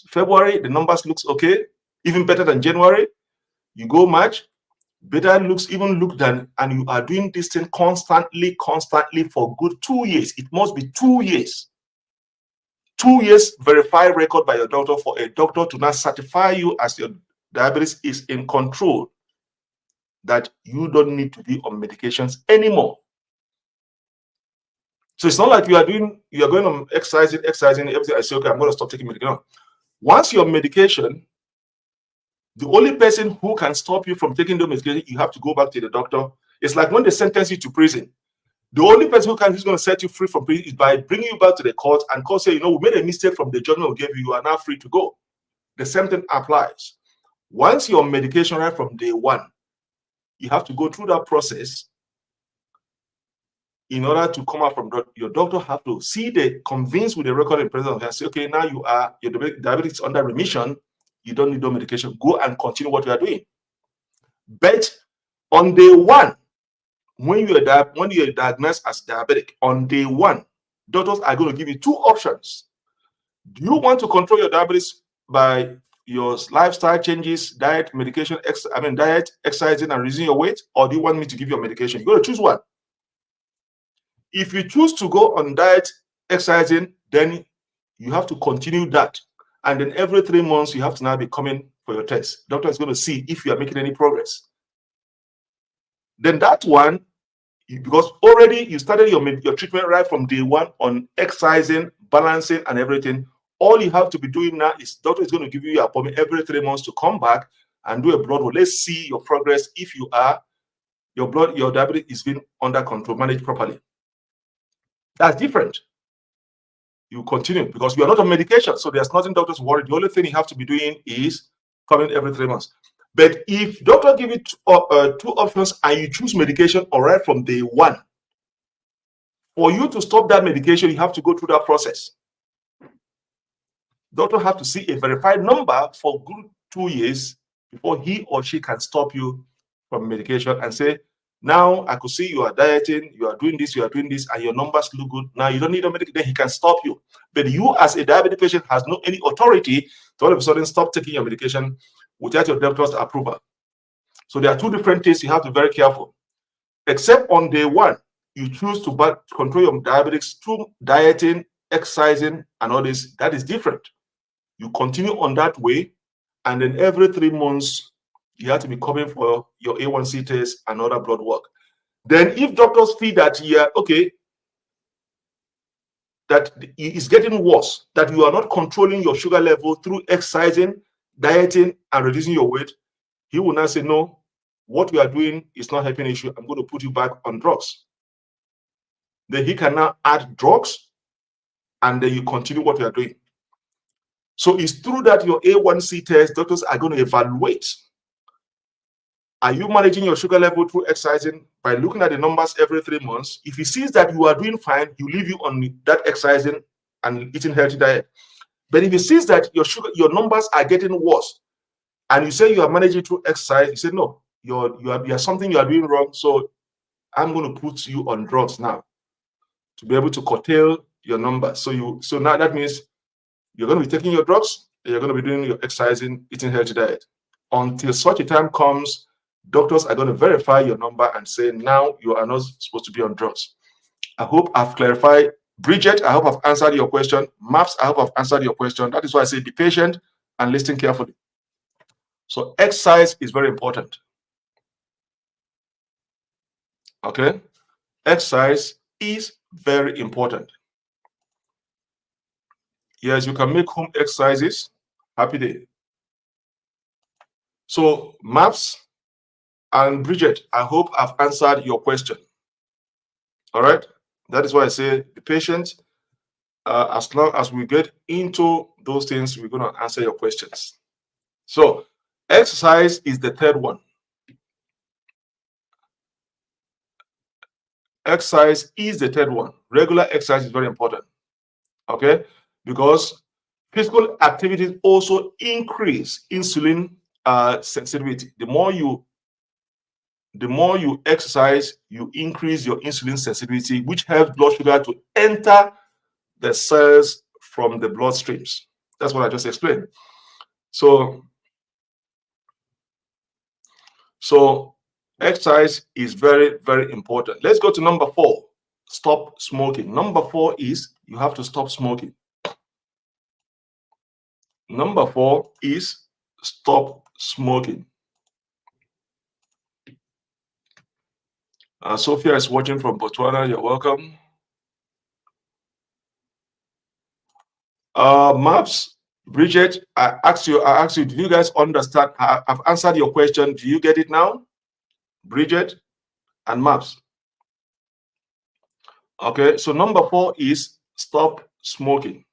February, the numbers looks okay, even better than January. You go March, better look than, and you are doing this thing constantly for good 2 years. It must be 2 years. 2 years verified record by your doctor for a doctor to now certify you as your diabetes is in control, that you don't need to be on medications anymore. So it's not like you are going on exercising, everything. I say, okay, I'm going to stop taking medication. Once you're on medication, the only person who can stop you from taking the medication, you have to go back to the doctor. It's like when they sentence you to prison. The only person who's going to set you free from prison is by bringing you back to the court and court say, you know, we made a mistake from the judgment we gave you. You are now free to go. The same thing applies. Once you're on medication right from day one, you have to go through that process in order to come out from your doctor. Have to see the convince with the record in presence and say, okay, now your diabetes is under remission. You don't need no medication. Go and continue what you are doing. But on day one, when you're diagnosed as diabetic, on day one, doctors are going to give you two options. Do you want to control your diabetes by your lifestyle changes, diet, medication, diet, exercising, and reducing your weight, or do you want me to give you a medication? You're going to choose one. If you choose to go on diet, exercising, then you have to continue that. And then every 3 months, you have to now be coming for your test. Doctor is going to see if you are making any progress. Then that one, because already you started your treatment right from day one on exercising, balancing, and everything. All you have to be doing now is doctor is going to give you your appointment every 3 months to come back and do a blood work. Let's see your progress. If your diabetes is being under control, managed properly. That's different. You continue because you are not on medication, so there's nothing doctors worry. The only thing you have to be doing is coming every 3 months. But if doctor give you two options and you choose medication right from day one, for you to stop that medication, you have to go through that process. Doctor have to see a verified number for good 2 years before he or she can stop you from medication and say, now I could see you are dieting, you are doing this, and your numbers look good. Now you don't need a medication. Then he can stop you. But you as a diabetic patient has no any authority to all of a sudden stop taking your medication without your doctor's approval. So there are two different things you have to be very careful. Except on day one, you choose to control your diabetes through dieting, exercising, and all this. That is different. You continue on that way, and then every 3 months, you have to be coming for your A1C test and other blood work. Then if doctors feel that, that it's getting worse, that you are not controlling your sugar level through exercising, dieting, and reducing your weight, he will now say, no, what you are doing is not helping issue. I'm going to put you back on drugs. Then he can now add drugs, and then you continue what you are doing. So it's true that your A1C test, doctors are going to evaluate. Are you managing your sugar level through exercising by looking at the numbers every 3 months? If he sees that you are doing fine, he will leave you on that exercising and eating healthy diet. But if he sees that your numbers are getting worse, and you say you are managing through exercise, you say no, you are something you are doing wrong. So I'm going to put you on drugs now to be able to curtail your numbers. So now that means you're going to be taking your drugs, and you're going to be doing your exercising, eating healthy diet. Until such a time comes, doctors are going to verify your number and say, now you are not supposed to be on drugs. I hope I've clarified. Bridget, I hope I've answered your question. Maps, I hope I've answered your question. That is why I say be patient and listen carefully. So exercise is very important. Okay? Exercise is very important. Yes, you can make home exercises. Happy day. So Maps and Bridget, I hope I've answered your question. All right? That is why I say be patient. As long as we get into those things, we're going to answer your questions. So exercise is the third one. Exercise is the third one. Regular exercise is very important. Okay? Because physical activities also increase insulin sensitivity. The more you exercise, you increase your insulin sensitivity, which helps blood sugar to enter the cells from the blood streams. That's what I just explained. So exercise is very, very important. Let's go to number 4. Stop smoking. Number 4 is you have to stop smoking. Number 4 is stop smoking. Sophia is watching from Botswana. You're welcome. Maps, Bridget, I asked you, do you guys understand? I've answered your question. Do you get it now? Bridget and Maps. Okay, so number 4 is stop smoking.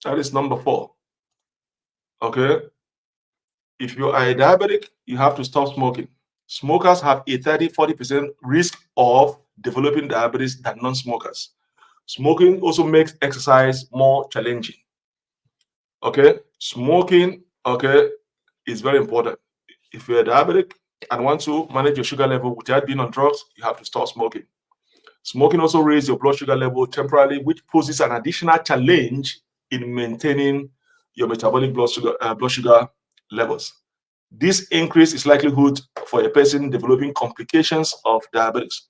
That is number 4. Okay, if you are a diabetic, you have to stop smoking. Smokers have a 30-40% risk of developing diabetes than non-smokers. Smoking also makes exercise more challenging. Okay, smoking, okay, is very important. If you're a diabetic and want to manage your sugar level without being on drugs, you have to stop smoking. Smoking also raises your blood sugar level temporarily, which poses an additional challenge in maintaining your metabolic blood sugar levels. This increase is likelihood for a person developing complications of diabetes.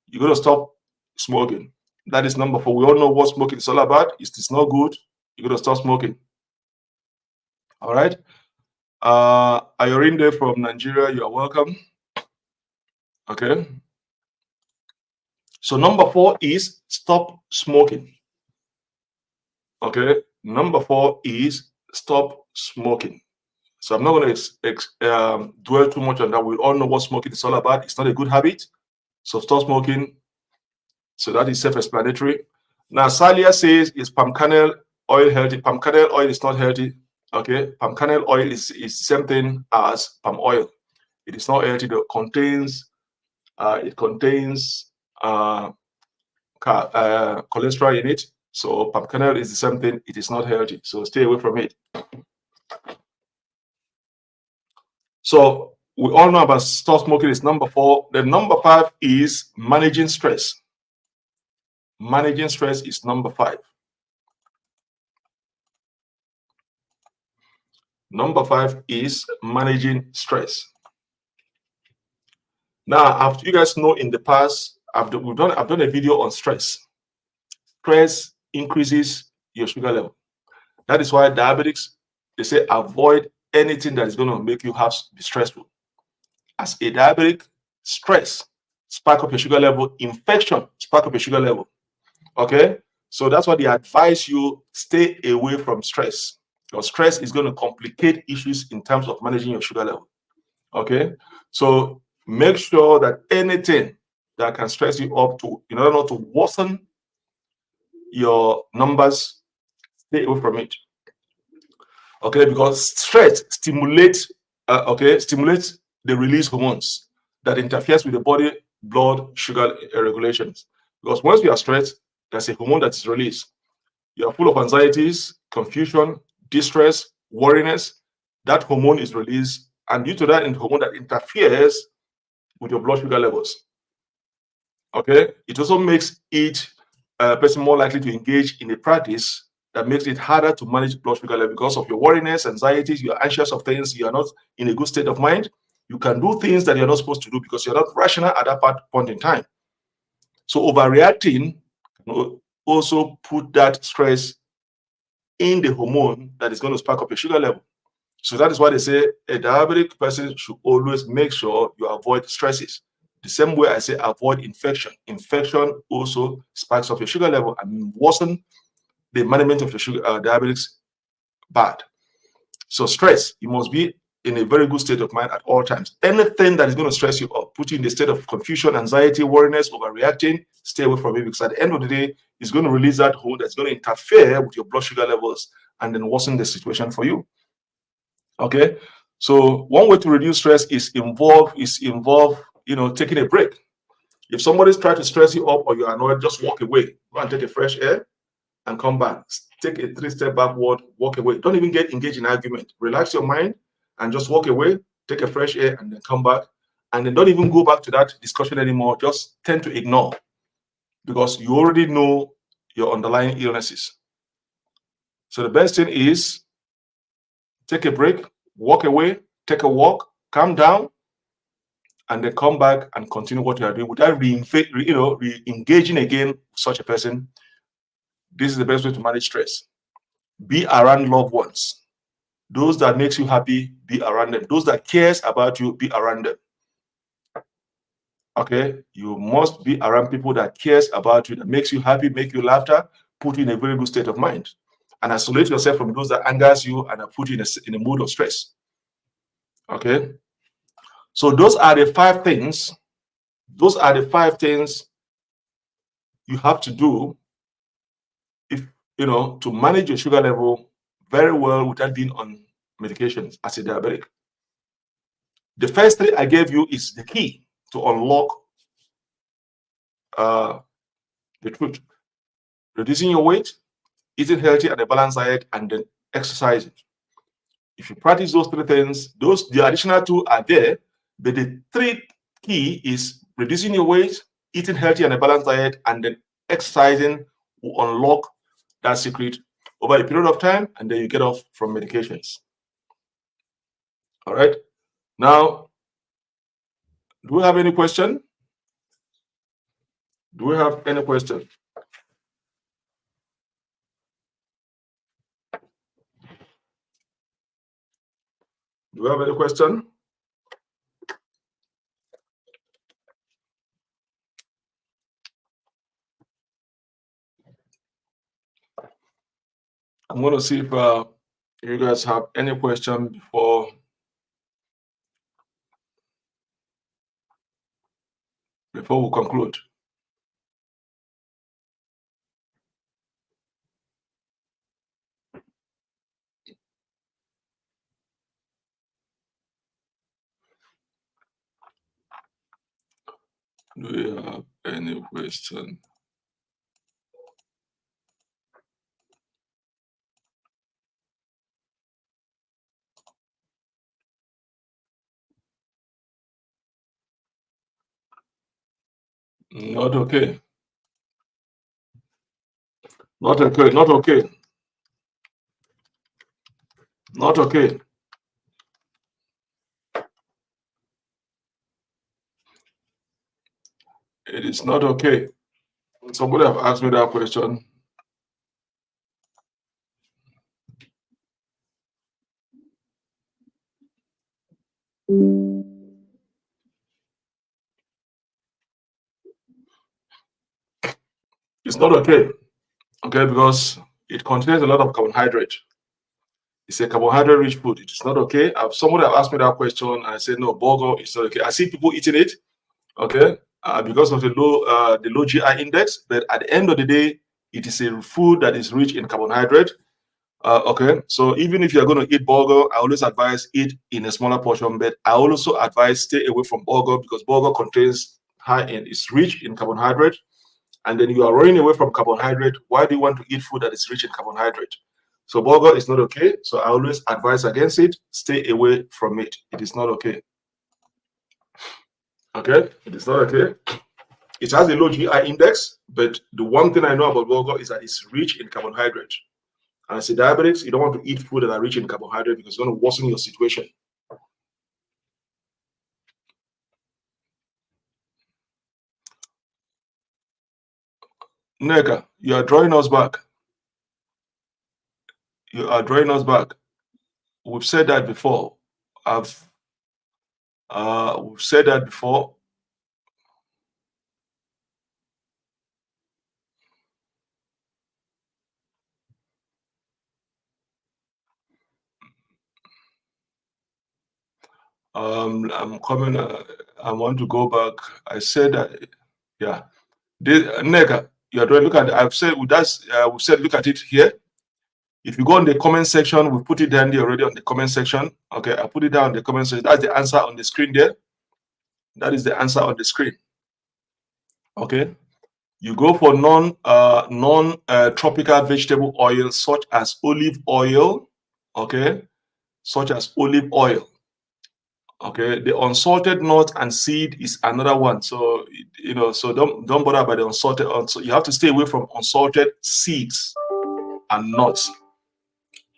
You're going to stop smoking. That is number 4. We all know what smoking is all about. It's not good. You're going to stop smoking. All right. Ayorinde from Nigeria, you are welcome. Okay. So number 4 is stop smoking. Okay. Number 4 is stop smoking. So I'm not going to dwell too much on that. We all know what smoking is all about. It's not a good habit. So stop smoking. So that is self-explanatory. Now, Salia says, is palm kernel oil healthy? Palm kernel oil is not healthy. Okay. Palm kernel oil is the same thing as palm oil. It is not healthy. It contains cholesterol in it. So palm kernel is the same thing. It is not healthy. So stay away from it. So we all know about stop smoking is number 4. The number 5 is managing stress. Managing stress is number 5. Number 5 is managing stress. Now, after you guys know, in the past, I've done a video on stress. Stress increases your sugar level. That is why diabetics, they say avoid anything that is going to make you be stressful. As a diabetic, stress spike up your sugar level, infection spike up your sugar level. Okay, so that's why they advise you stay away from stress. Because stress is going to complicate issues in terms of managing your sugar level. Okay, so make sure that anything that can stress you up in order not to worsen your numbers, stay away from it. Okay, because stress stimulates the release hormones that interferes with the body blood sugar regulations. Because once you are stressed, there's a hormone that is released. You are full of anxieties, confusion, distress, worriness. That hormone is released, and due to that hormone that interferes with your blood sugar levels. Okay, it also makes each person more likely to engage in a practice that makes it harder to manage blood sugar level because of your worriness, anxieties, you're anxious of things, you are not in a good state of mind. You can do things that you're not supposed to do because you're not rational at that point in time. So overreacting also put that stress in the hormone that is going to spark up your sugar level. So that is why they say a diabetic person should always make sure you avoid stresses. The same way I say avoid infection. Infection also spikes up your sugar level and worsen the management of your sugar diabetes bad. So stress, you must be in a very good state of mind at all times. Anything that is going to stress you up, put you in the state of confusion, anxiety, worriness, overreacting, stay away from it, because at the end of the day, it's going to release that hormone that's going to interfere with your blood sugar levels and then worsen the situation for you. Okay, so one way to reduce stress is involve taking a break. If somebody's trying to stress you up or you're annoyed, just walk away. Go and take a fresh air and come back. Take a 3-step backward, walk away. Don't even get engaged in argument. Relax your mind and just walk away, take a fresh air, and then come back. And then don't even go back to that discussion anymore. Just tend to ignore, because you already know your underlying illnesses. So the best thing is take a break, walk away, take a walk, calm down, and then come back and continue what you are doing without re-engaging again with such a person. This is the best way to manage stress. Be around loved ones. Those that makes you happy, be around them. Those that cares about you, be around them. Okay? You must be around people that cares about you, that makes you happy, make you laughter, put you in a very good state of mind. And isolate yourself from those that angers you and put you in a mood of stress. Okay? So those are the 5 things. Those are the 5 things you have to do if to manage your sugar level very well without being on medications as a diabetic. The first three I gave you is the key to unlock the truth. Reducing your weight, eating healthy and a balanced diet, and then exercising. If you practice those three things, the additional two are there, but the three key is reducing your weight, eating healthy and a balanced diet, and then exercising will unlock that secret over a period of time, and then you get off from medications. All right. Now, do we have any question? Do we have any question? Do we have any question? I'm going to see if you guys have any question before we conclude. Do you have any question? Not okay. Not okay. Not okay. Not okay. It is not okay. Somebody have asked me that question. It's not okay. Okay, because it contains a lot of carbohydrate. It's a carbohydrate-rich food. It is not okay. Somebody have asked me that question, and I said no, burger is not okay. I see people eating it, okay, because of the low GI index. But at the end of the day, it is a food that is rich in carbohydrate. Okay, so even if you're going to eat burger, I always advise eat in a smaller portion. But I also advise stay away from burger because burger contains it's rich in carbohydrate. And then you are running away from carbohydrate. Why do you want to eat food that is rich in carbohydrate? So burger is not okay. So I always advise against it. Stay away from it. It is not okay. Okay, it is not okay. It has a low GI index, but the one thing I know about burger is that it's rich in carbohydrate. And as a diabetic, you don't want to eat food that are rich in carbohydrate because it's going to worsen your situation. Nega, you are drawing us back. You are drawing us back. We've said that before. We've said that before. I'm coming. I want to go back. I said that. Yeah. Nega, you are drawing. Look at. I've said that's. We said look at it here. If you go on the comment section, we put it down there already on the comment section. Okay, I put it down in the comment section. That's the answer on the screen there. That is the answer on the screen. Okay, you go for non-tropical vegetable oils such as olive oil. Okay, such as olive oil. Okay, the unsalted nut and seed is another one. So so don't bother by the unsalted. So you have to stay away from unsalted seeds and nuts.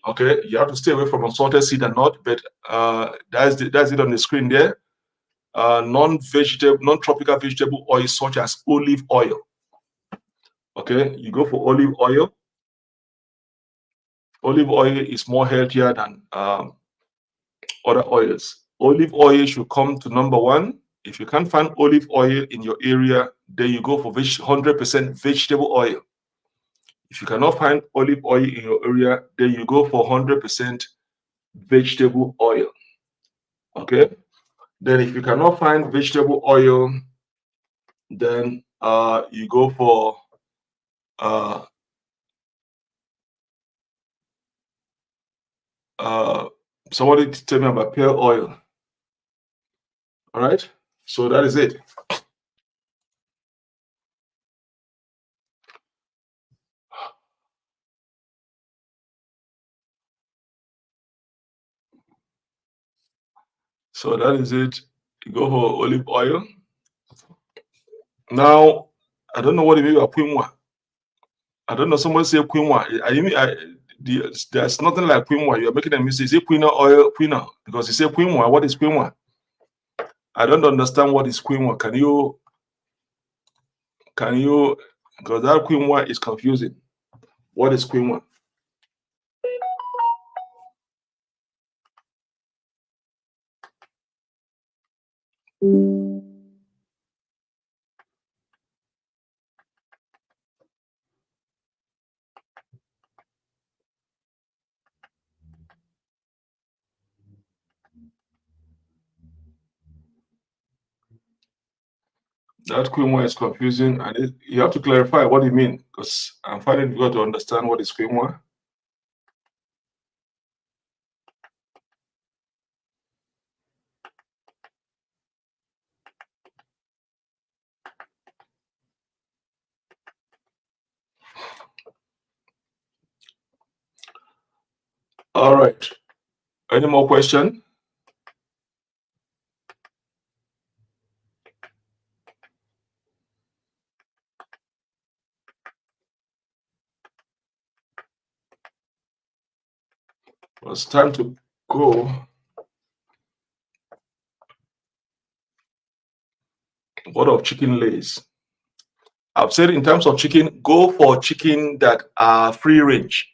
Okay, you have to stay away from unsalted seed and nut, but that's it on the screen there. Non-tropical vegetable oil such as olive oil. Okay, you go for olive oil. Olive oil is more healthier than other oils. Olive oil should come to number one. If you can't find olive oil in your area, then you go for 100% vegetable oil. If you cannot find olive oil in your area, then you go for 100% vegetable oil. Okay. Then if you cannot find vegetable oil, then you go for somebody tell me about pear oil. All right, so that is it. So that is it. You go for olive oil. Now, I don't know what you mean by quinoa. I don't know. Someone say quinoa. There's nothing like quinoa. You're making a mistake. Is it quinoa oil? Quinoa. Because you say quinoa. What is quinoa? I don't understand what is quinoa. Can you? Because that quinoa is confusing. What is quinoa? That quinoa is confusing, and you have to clarify what you mean, because I'm finding it difficult to understand what is quinoa. All right. Any more question? Well, it's time to go. What of chicken lays? I've said in terms of chicken, go for chicken that are free range.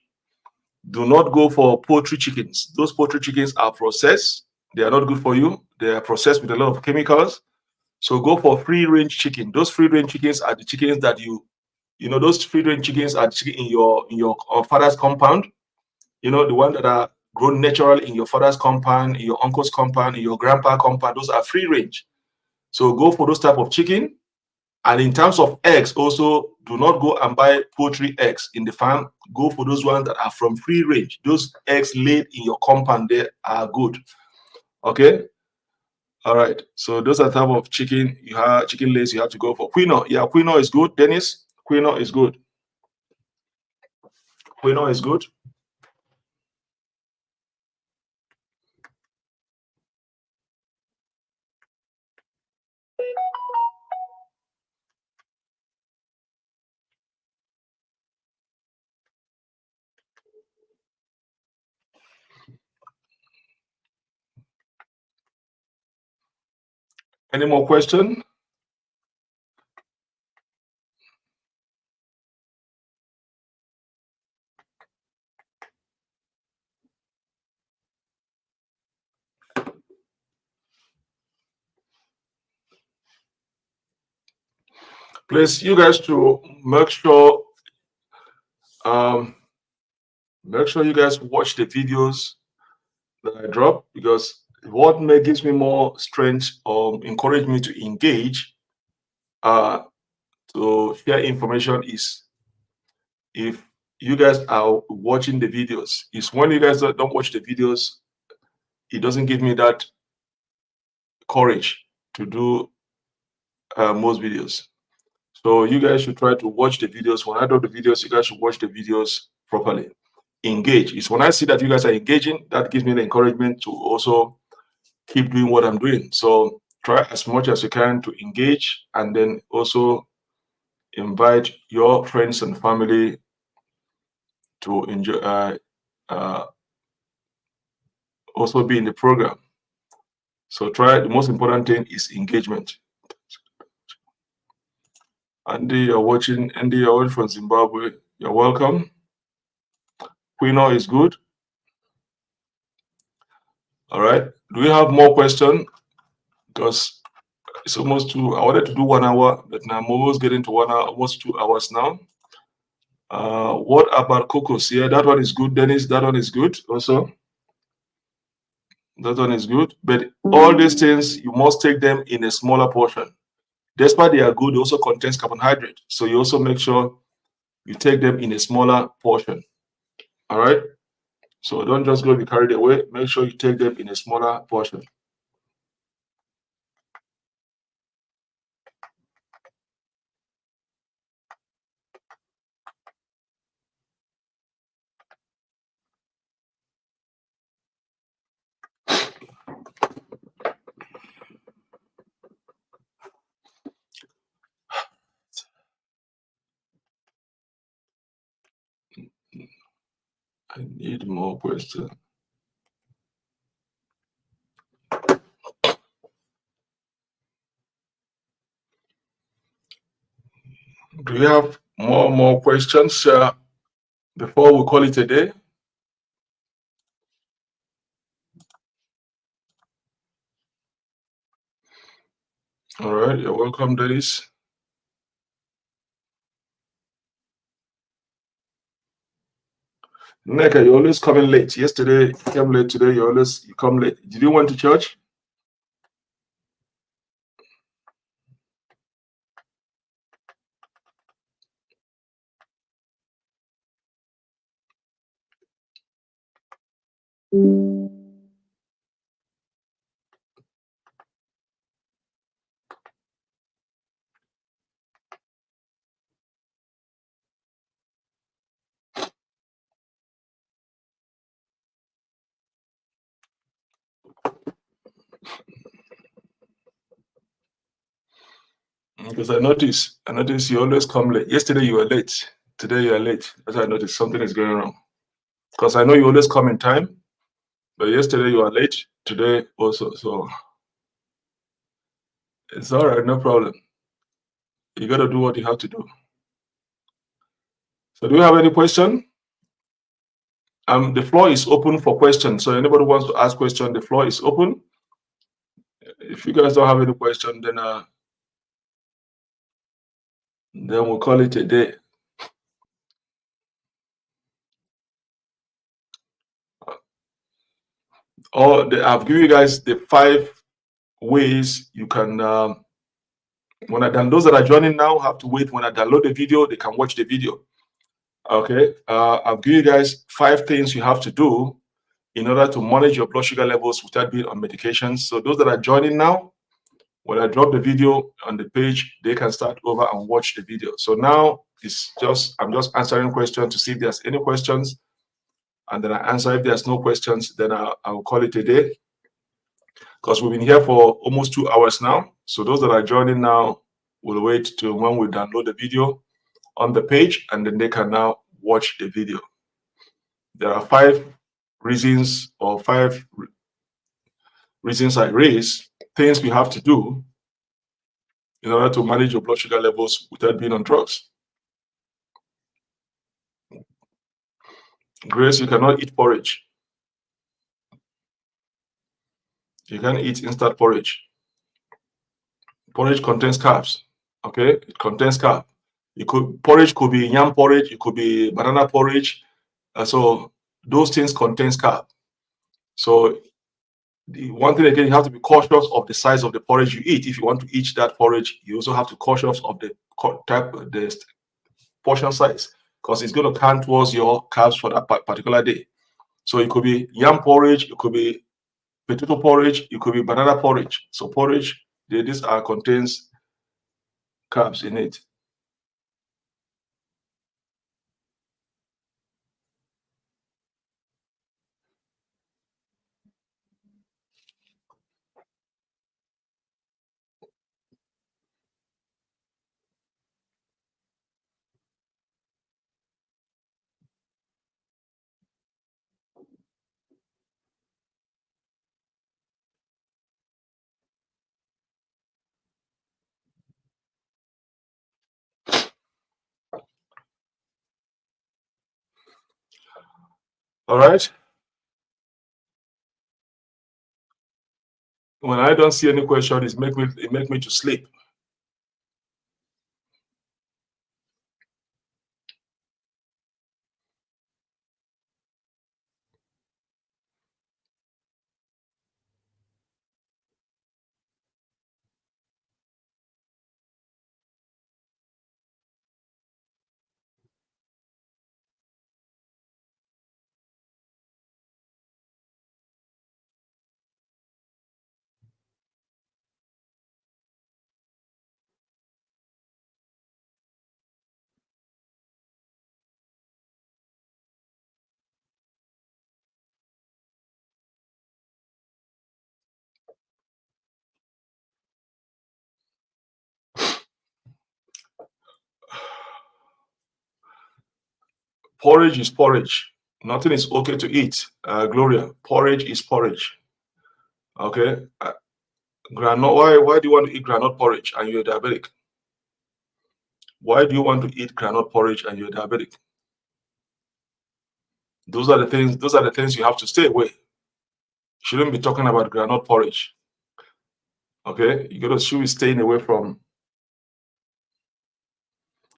Do not go for poultry chickens. Those poultry chickens are processed. They are not good for you. They are processed with a lot of chemicals. So go for free range chicken. Those free range chickens are the chickens that those free range chickens are chicken in your father's compound. The one that are grown naturally in your father's compound, in your uncle's compound, in your grandpa's compound. Those are free range. So go for those type of chicken. And in terms of eggs, also do not go and buy poultry eggs in the farm. Go for those ones that are from free range. Those eggs laid in your compound, they are good. Okay. All right. So those are the type of chicken you have. Chicken lays you have to go for. Quinoa, yeah, quinoa is good. Dennis, quinoa is good. Quinoa is good. Any more question? Please, you guys to make sure you guys watch the videos that I drop, because what gives me more strength or encourage me to engage to share information is if you guys are watching the videos. It's when you guys don't watch the videos, it doesn't give me that courage to do most videos. So you guys should try to watch the videos. When I do the videos, you guys should watch the videos properly. Engage. It's when I see that you guys are engaging, that gives me the encouragement to also keep doing what I'm doing. So try as much as you can to engage, and then also invite your friends and family to enjoy, also be in the program. So try. The most important thing is engagement. Andy, you're watching. Andy, you're watching from Zimbabwe. You're welcome. Quinoa is good. All right. Do we have more questions? Because it's almost 2. I wanted to do 1 hour, but now I'm almost getting to 1 hour, almost 2 hours now. What about cocos? Yeah, that one is good, Dennis. That one is good also. That one is good. But all these things, you must take them in a smaller portion. Despite they are good, they also contains carbohydrate. So you also make sure you take them in a smaller portion. All right. So don't just go be carried away. Make sure you take them in a smaller portion. I need more questions. Do you have more questions before we call it a day? All right, you're welcome, Dennis. Neka, you're always coming late. Yesterday you came late. Today you come late. Did you went to church? Because I noticed you always come late. Yesterday you were late. Today you are late. As I noticed something is going wrong. Because I know you always come in time, but yesterday you are late. Today also. So it's all right, no problem. You got to do what you have to do. So do you have any question? The floor is open for questions. So anybody who wants to ask question, the floor is open. If you guys don't have any question, then we'll call it a day. I've given you guys the 5 ways you can. Those that are joining now have to wait. When I download the video, they can watch the video. Okay. I've given you guys 5 things you have to do in order to manage your blood sugar levels without being on medications. So those that are joining now, when I drop the video on the page, they can start over and watch the video. So now I'm just answering questions to see if there's any questions, and then I answer. If there's no questions, then I'll call it a day, because we've been here for almost 2 hours now. So those that are joining now will wait till when we download the video on the page, and then they can now watch the video. There are 5 reasons or 5 reasons I raise, things we have to do in order to manage your blood sugar levels without being on drugs. Grace, you cannot eat porridge. You can't eat instant porridge. Porridge contains carbs. Okay, it contains carb. Porridge could be yam porridge, it could be banana porridge. So those things contains carb. So the one thing again, you have to be cautious of the size of the porridge you eat. If you want to eat that porridge, you also have to be cautious of the portion size, because it's going to count towards your carbs for that particular day. So it could be yam porridge, it could be potato porridge, it could be banana porridge. So porridge, this contains carbs in it. All right. When I don't see any question, it make me to sleep. Porridge is porridge. Nothing is okay to eat. Gloria, porridge is porridge. Okay. Granite. Why do you want to eat granite porridge and you're diabetic? Why do you want to eat granite porridge and you're diabetic? Those are the things. Those are the things you have to stay away. Shouldn't be talking about granite porridge. Okay, should be staying away from.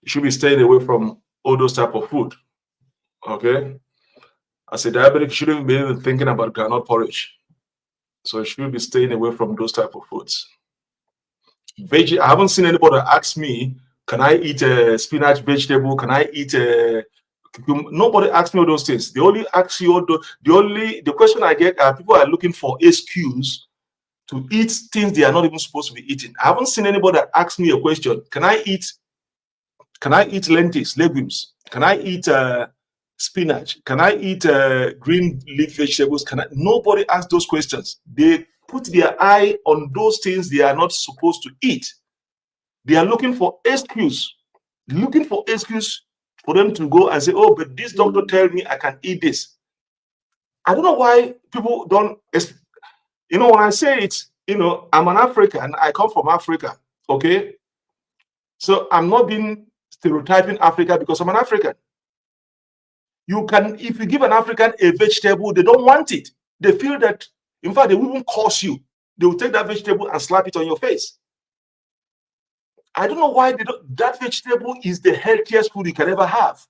You should be staying away from all those type of food. Okay, as a diabetic, you shouldn't be even thinking about granite porridge. So you should be staying away from those type of foods. Veggie. I haven't seen anybody ask me, "Can I eat a spinach vegetable? Can I eat a?" Nobody asks me all those things. They only ask you the question I get are people are looking for excuse to eat things they are not even supposed to be eating. I haven't seen anybody that asks me a question. Can I eat lentils, legumes? Can I eat spinach? Can I eat green leaf vegetables? Nobody asks those questions. They put their eye on those things they are not supposed to eat. They are looking for excuse for them to go and say, "Oh, but this doctor tell me I can eat this." I don't know why people don't. When I say it, I'm an African. I come from Africa. Okay, so I'm not being stereotyping Africa because I'm an African. If you give an African a vegetable, they don't want it. They feel that, in fact, they will even curse you. They will take that vegetable and slap it on your face. I don't know why that vegetable is the healthiest food you can ever have.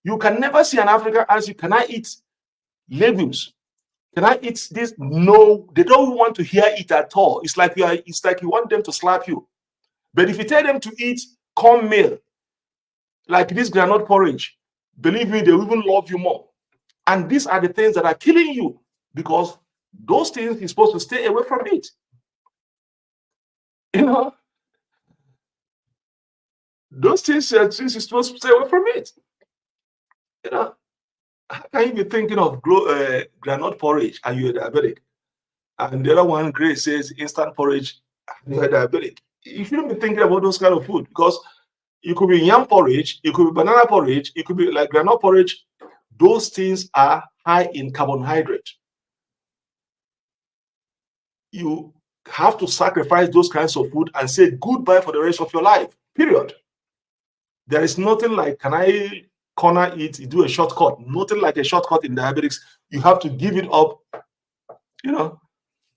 You can never see an African ask you, "Can I eat legumes? Can I eat this?" No, they don't want to hear it at all. It's like you want them to slap you. But if you tell them to eat cornmeal, like this granite porridge, believe me, they will even love you more. And these are the things that are killing you because those things you're supposed to stay away from it. Those things you're supposed to stay away from it. How can you be thinking of granite porridge and you're diabetic? And the other one, Grace, says instant porridge and you're diabetic. You shouldn't be thinking about those kind of food because it could be yam porridge, it could be banana porridge, it could be like granite porridge. Those things are high in carbohydrate. You have to sacrifice those kinds of food and say goodbye for the rest of your life, period. There is nothing like, can I corner it, do a shortcut? Nothing like a shortcut in diabetics. You have to give it up,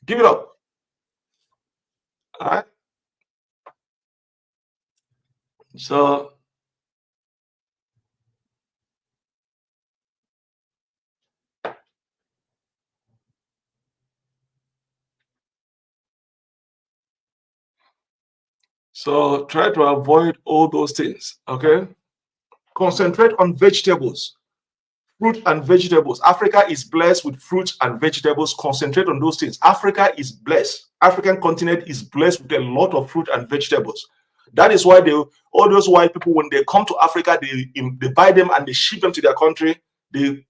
give it up. All right? So try to avoid all those things, okay? Concentrate on vegetables, fruit and vegetables. Africa is blessed with fruits and vegetables. Concentrate on those things. Africa is blessed. African continent is blessed with a lot of fruit and vegetables. That is why all those white people, when they come to Africa, they buy them and they ship them to their country. You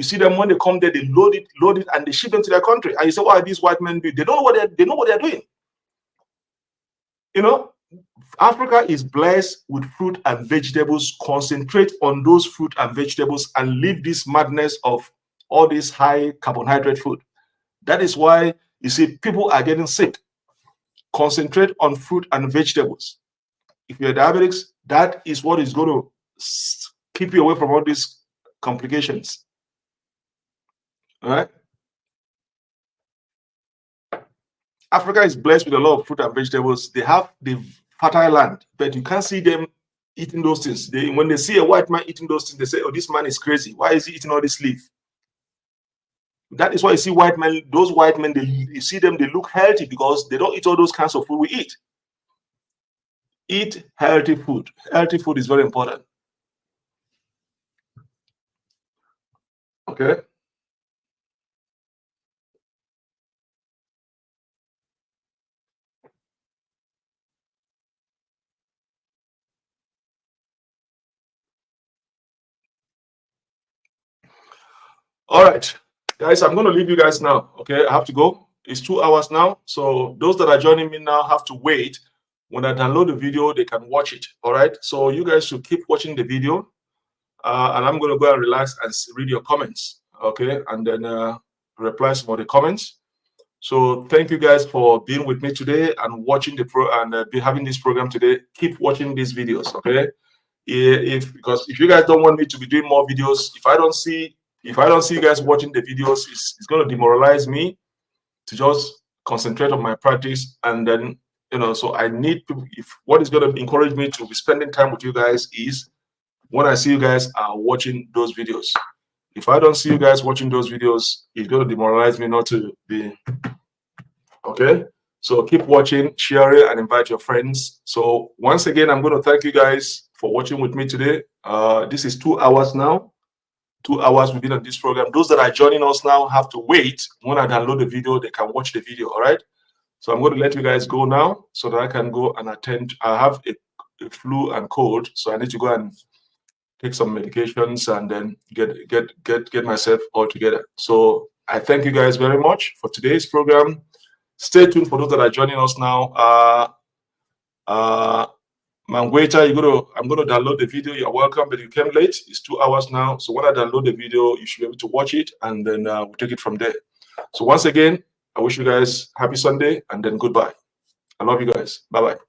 see them when they come there, they load it, and they ship them to their country. And you say, "What are these white men doing?" They don't know what they're doing. Africa is blessed with fruit and vegetables. Concentrate on those fruit and vegetables and leave this madness of all this high carbohydrate food. That is why you see people are getting sick. Concentrate on fruit and vegetables. If you're diabetics, that is what is going to keep you away from all these complications. All right? Africa is blessed with a lot of fruit and vegetables. They have the fertile land, but you can't see them eating those things. When they see a white man eating those things, they say, "Oh, this man is crazy. Why is he eating all this leaf?" That is why you see white men, those white men, you see them, they look healthy because they don't eat all those kinds of food we eat. Eat healthy food. Healthy food is very important. Okay. All right, guys, I'm going to leave you guys now. Okay, I have to go. It's 2 hours now. So those that are joining me now have to wait. When I download the video, they can watch it. All right. So you guys should keep watching the video. and I'm going to go and relax and read your comments, okay, and then reply some of the comments. So thank you guys for being with me today and watching the be having this program today. Keep watching these videos, okay? Because if you guys don't want me to be doing more videos, if I don't see you guys watching the videos, it's going to demoralize me to just concentrate on my practice. And then, so I need people. If what is going to encourage me to be spending time with you guys is when I see you guys are watching those videos. If I don't see you guys watching those videos, it's going to demoralize me not to be. Okay, so keep watching, share it, and invite your friends. So once again, I'm going to thank you guys for watching with me today. This is 2 hours now. 2 hours we've been on this program. Those that are joining us now have to wait. When I download the video, they can watch the video. All right. So I'm going to let you guys go now so that I can go and attend. I have a flu and cold, so I need to go and take some medications and then get myself all together. So I thank you guys very much for today's program. Stay tuned for those that are joining us now. Mangweta, I'm gonna download the video. You're welcome, but you came late. It's 2 hours now. So when I download the video, you should be able to watch it, and then we'll take it from there. So once again, I wish you guys happy Sunday, and then goodbye. I love you guys. Bye-bye.